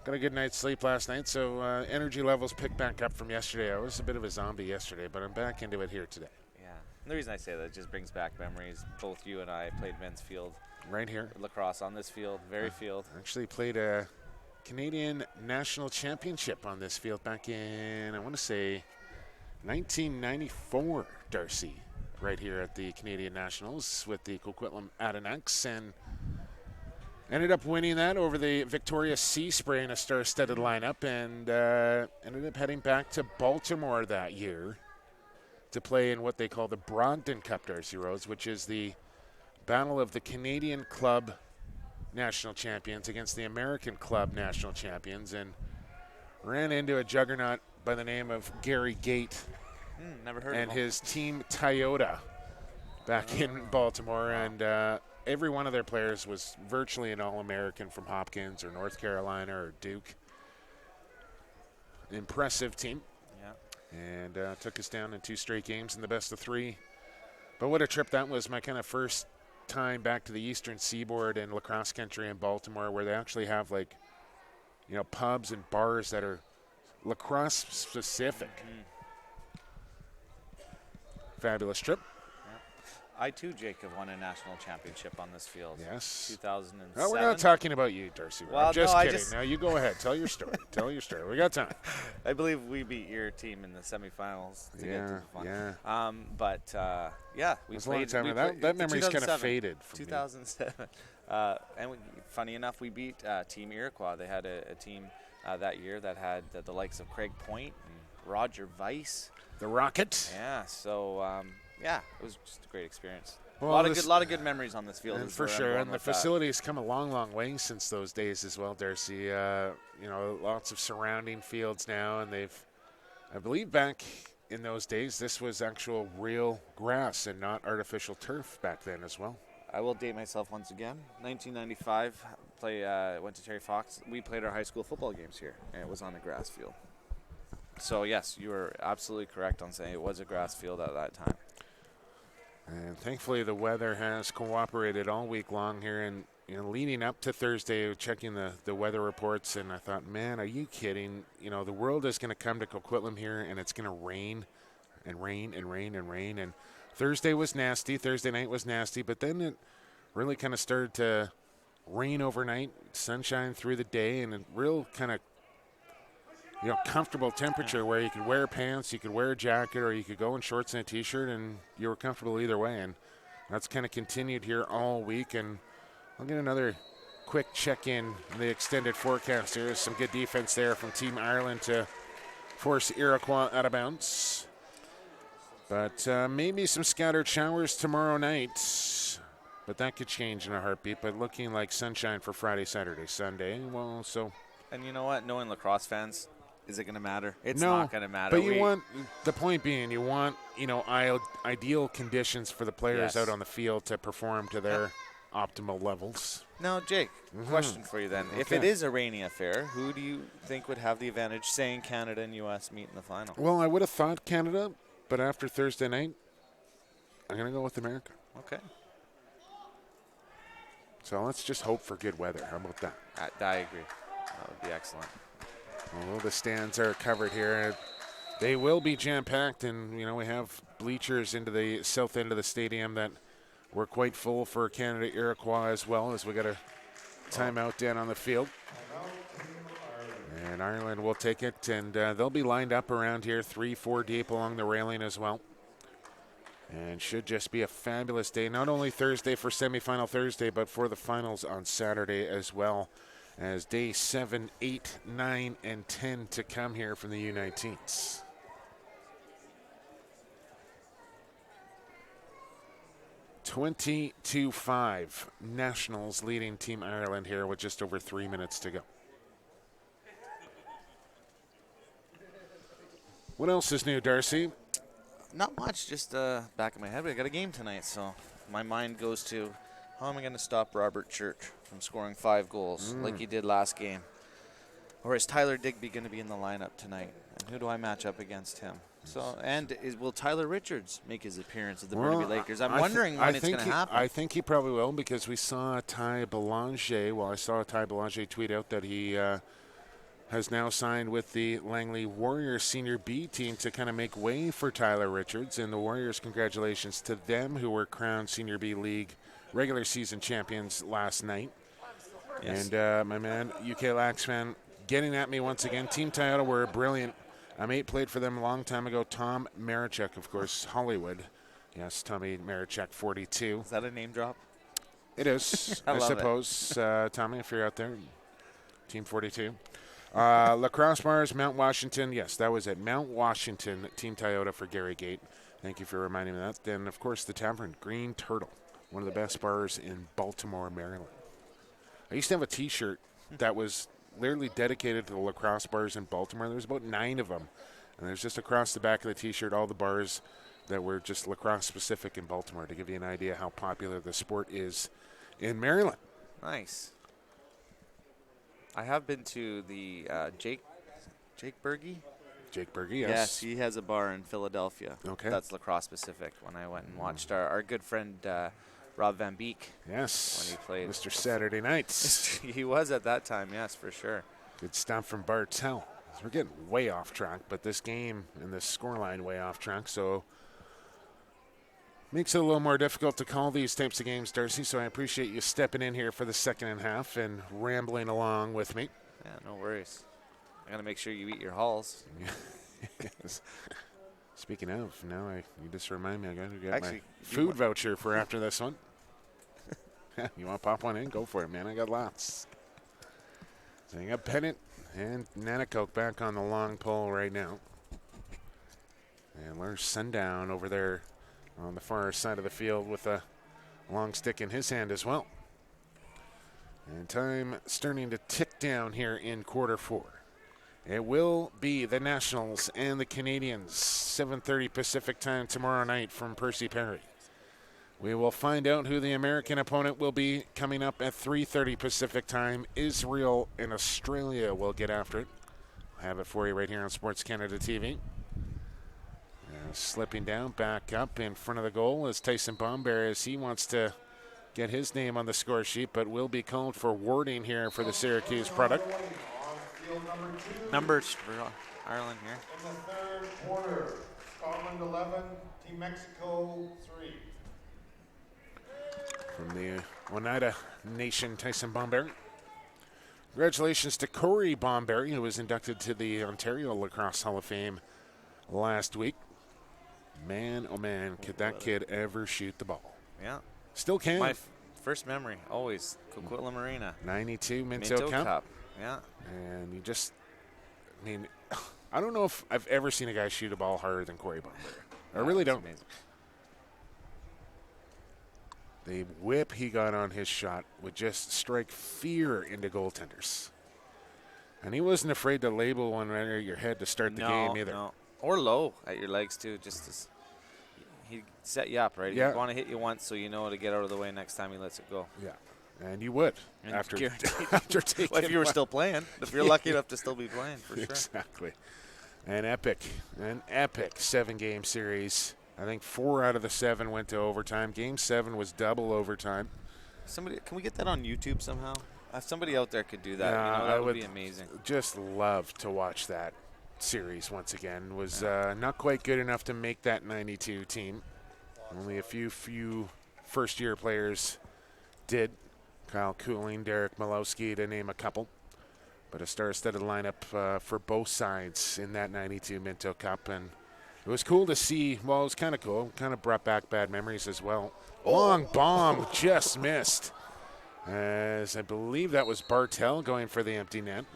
Speaker 2: got a good night's sleep last night, so energy levels picked back up from yesterday. I was a bit of a zombie yesterday, but I'm back into it here today.
Speaker 4: Yeah. And the reason I say that, it just brings back memories. Both you and I played men's field.
Speaker 2: Right here.
Speaker 4: Lacrosse on this field, very field.
Speaker 2: Actually played a Canadian National Championship on this field back in, I want to say, 1994, Darcy, right here at the Canadian Nationals with the COQUITLAM Adenauks, and ended up winning that over the Victoria Sea Spray in a star-studded lineup, and ended up heading back to Baltimore that year to play in what they call the Brogdon Cup, Darcy Rose, which is the battle of the Canadian Club National Champions against the American Club National Champions, and ran into a juggernaut by the name of Gary Gate
Speaker 4: never heard
Speaker 2: and
Speaker 4: of him.
Speaker 2: his team Toyota back in Baltimore, and every one of their players was virtually an All-American from Hopkins or North Carolina or Duke. Impressive team.
Speaker 4: Yeah.
Speaker 2: And took us down in 2 straight games in the best of 3. But what a trip that was. My kind of first time back to the Eastern Seaboard and lacrosse country in Baltimore, where they actually have, like, you know, pubs and bars that are lacrosse specific. Fabulous trip.
Speaker 4: I too, Jacob, won a national championship on this field.
Speaker 2: Yes.
Speaker 4: 2007.
Speaker 2: No, we're not talking about you, Darcy.
Speaker 4: Well,
Speaker 2: I'm just
Speaker 4: no,
Speaker 2: kidding. Now you go ahead. Tell your story. Tell your story. We got time.
Speaker 4: I believe we beat your team in the semifinals to get to the final.
Speaker 2: Yeah.
Speaker 4: Yeah,
Speaker 2: we played. That memory's kind of faded from
Speaker 4: 2007. Funny enough, we beat Team Iroquois. They had a team that year that had the likes of Craig Point and Roger Weiss.
Speaker 2: The Rocket.
Speaker 4: Yeah. So it was just a great experience.
Speaker 2: Well,
Speaker 4: a lot of good memories on this field.
Speaker 2: And for sure, and the facility's come a long way since those days as well, Darcy. You know, lots of surrounding fields now, and I believe back in those days, this was actual real grass and not artificial turf back then as well.
Speaker 4: I will date myself once again. 1995, went to Terry Fox. We played our high school football games here, and it was on a grass field. So yes, you were absolutely correct on saying it was a grass field at that time.
Speaker 2: And thankfully, the weather has cooperated all week long here. And you know, leading up to Thursday, checking the weather reports, and I thought, man, are you kidding? You know, the world is going to come to Coquitlam here, and it's going to rain and rain and rain and rain. And Thursday was nasty. Thursday night was nasty, but then it really kind of started to rain overnight, sunshine through the day, and a real kind of, you know, comfortable temperature where you could wear pants, you could wear a jacket, or you could go in shorts and a T-shirt, and you were comfortable either way. And that's kind of continued here all week. And I'll get another quick check-in on the extended forecast here. Some good defense there from Team Ireland to force Iroquois out of bounds. But maybe some scattered showers tomorrow night. But that could change in a heartbeat. But looking like sunshine for Friday, Saturday, Sunday. Well, so.
Speaker 4: And you know what? Knowing lacrosse fans, is it going to matter? It's
Speaker 2: no,
Speaker 4: not going to matter.
Speaker 2: But you want, the point being, you want, you know, ideal conditions for the players out on the field to perform to their optimal levels.
Speaker 4: Now, Jake, question for you then.
Speaker 2: Okay.
Speaker 4: If it is a rainy affair, who do you think would have the advantage, saying Canada and U.S. meet in the final?
Speaker 2: Well, I would have thought Canada, but after Thursday night, I'm going to go with America.
Speaker 4: Okay.
Speaker 2: So let's just hope for good weather. How about that?
Speaker 4: I agree. That would be excellent.
Speaker 2: Well, the stands are covered here. They will be jam-packed, and, you know, we have bleachers into the south end of the stadium that were quite full for Canada Iroquois as well, as we got a timeout down on the field. And Ireland will take it, and they'll be lined up around here 3-4 deep along the railing as well. And should just be a fabulous day, not only Thursday for semifinal Thursday, but for the finals on Saturday as well, as day 7, 8, 9, and 10 to come here from the U19s. (22-5) Nationals leading Team Ireland here with just over 3 minutes to go. What else is new, Darcy?
Speaker 4: Not much, just back in my head. I got a game tonight, so my mind goes to how am I going to stop Robert Church from scoring 5 goals like he did last game? Or is Tyler Digby going to be in the lineup tonight? And who do I match up against him? So, will Tyler Richards make his appearance at the Burnaby Lakers? I'm wondering when it's going to happen.
Speaker 2: I think he probably will, because we saw Ty Belanger. Well, I saw Ty Belanger tweet out that he has now signed with the Langley Warriors Senior B team to kind of make way for Tyler Richards. And the Warriors, congratulations to them, who were crowned Senior B League regular season champions last night.
Speaker 4: Yes.
Speaker 2: And my man, UK Lax fan, getting at me once again. Team Toyota were brilliant. A mate played for them a long time ago. Tom Marichuk, of course, Hollywood. Yes, Tommy Marichuk, 42.
Speaker 4: Is that a name drop?
Speaker 2: It is, I
Speaker 4: love
Speaker 2: suppose. Tommy, if you're out there, Team 42. Lacrosse Bars, Mount Washington. Yes, that was at Mount Washington, Team Toyota for Gary Gate. Thank you for reminding me of that. Then, of course, the Tavern, Green Turtle, one of the best bars in Baltimore, Maryland. I used to have a T-shirt that was literally dedicated to the lacrosse bars in Baltimore. There's about 9 of them. And there's just across the back of the T-shirt all the bars that were just lacrosse specific in Baltimore, to give you an idea how popular the sport is in Maryland.
Speaker 4: Nice. I have been to the Jake Berge.
Speaker 2: Jake Berge, yes.
Speaker 4: Yes, he has a bar in Philadelphia.
Speaker 2: Okay.
Speaker 4: That's lacrosse specific. When I went and watched our good friend Rob Van Beek.
Speaker 2: Yes.
Speaker 4: When he played.
Speaker 2: Mr. Saturday Nights.
Speaker 4: He was at that time, yes, for sure.
Speaker 2: Good stuff from Bartel. We're getting way off track, but this game and this scoreline way off track, so makes it a little more difficult to call these types of games, Darcy, so I appreciate you stepping in here for the second half and rambling along with me.
Speaker 4: Yeah, no worries. I got to make sure you eat your halls.
Speaker 2: Yes. Speaking of, now you just remind me I got to get my food voucher for after this one. You want to pop one in? Go for it, man. I got lots. So you got Bennett and Nanticoke back on the long pole right now. And Larson Sundown over there on the far side of the field with a long stick in his hand as well. And time starting to tick down here in quarter 4. It will be the Nationals and the Canadians, 7:30 Pacific time tomorrow night from Percy Perry. We will find out who the American opponent will be coming up at 3:30 Pacific time. Israel and Australia will get after it. I'll have it for you right here on Sports Canada TV. Slipping down, back up in front of the goal is Tyson Bomberry, as he wants to get his name on the score sheet, but will be called for warding here for the Syracuse product.
Speaker 4: Numbers for Ireland here.
Speaker 3: In the third quarter, Scotland 11, Team Mexico 3.
Speaker 2: From the Oneida Nation, Tyson Bomberry. Congratulations to Corey Bomberry, who was inducted to the Ontario Lacrosse Hall of Fame last week. Man, oh man, could that kid ever shoot the ball?
Speaker 4: Yeah.
Speaker 2: Still can.
Speaker 4: My first memory, always, COQUITLAM Arena.
Speaker 2: 92 Minto Cup.
Speaker 4: Yeah.
Speaker 2: And you just, I mean, I don't know if I've ever seen a guy shoot a ball harder than Corey Bomberry. I really don't.
Speaker 4: Amazing.
Speaker 2: The whip he got on his shot would just strike fear into goaltenders. And he wasn't afraid to label one right over your head to start the game either.
Speaker 4: No. Or low at your legs, too. He'd set you up, right?
Speaker 2: Yeah.
Speaker 4: He'd want to hit you once so you know to get out of the way next time he lets it go.
Speaker 2: Yeah. And you would
Speaker 4: And
Speaker 2: after taking
Speaker 4: well, if you were still playing. If you're lucky enough to still be playing, for sure.
Speaker 2: Exactly. An epic 7-game series. I think 4 out of the 7 went to overtime. Game 7 was double overtime.
Speaker 4: Can we get that on YouTube somehow? If somebody out there could do that, that would be amazing.
Speaker 2: Just love to watch that series once again. Was not quite good enough to make that 92 team. Only a few first-year players did. Kyle Cooling, Derek Malowski, to name a couple. But a star-studded lineup for both sides in that 92 Minto Cup. And it was cool to see. Well, it was kind of cool. Kind of brought back bad memories as well. Long bomb just missed. As I believe that was Bartel going for the empty net.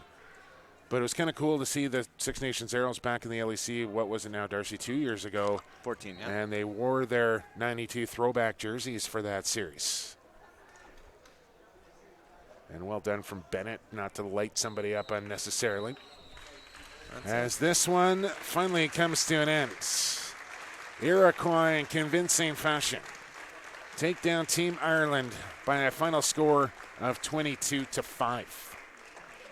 Speaker 2: But it was kind of cool to see the Six Nations Arrows back in the LEC, what was it now, Darcy, 2 years ago.
Speaker 4: 14, yeah.
Speaker 2: And they wore their 92 throwback jerseys for that series. And well done from Bennett not to light somebody up unnecessarily. as this one finally comes to an end. Iroquois in convincing fashion take down Team Ireland by a final score of 22-5.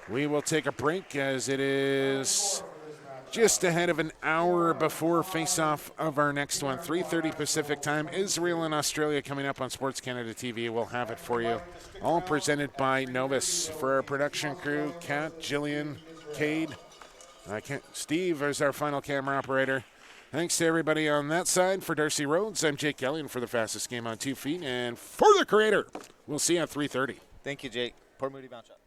Speaker 2: We will take a break as it is just ahead of an hour before face-off of our next one. 3:30 Pacific time. Israel and Australia coming up on Sports Canada TV. We'll have it for you. All presented by Novus. For our production crew, Kat, Jillian, Cade, Steve is our final camera operator. Thanks to everybody on that side. For Darcy Rhodes, I'm Jake Elliott for the fastest game on 2 feet. And for the creator, we'll see you at 3:30.
Speaker 4: Thank you, Jake. Port Moody Bounce Shot.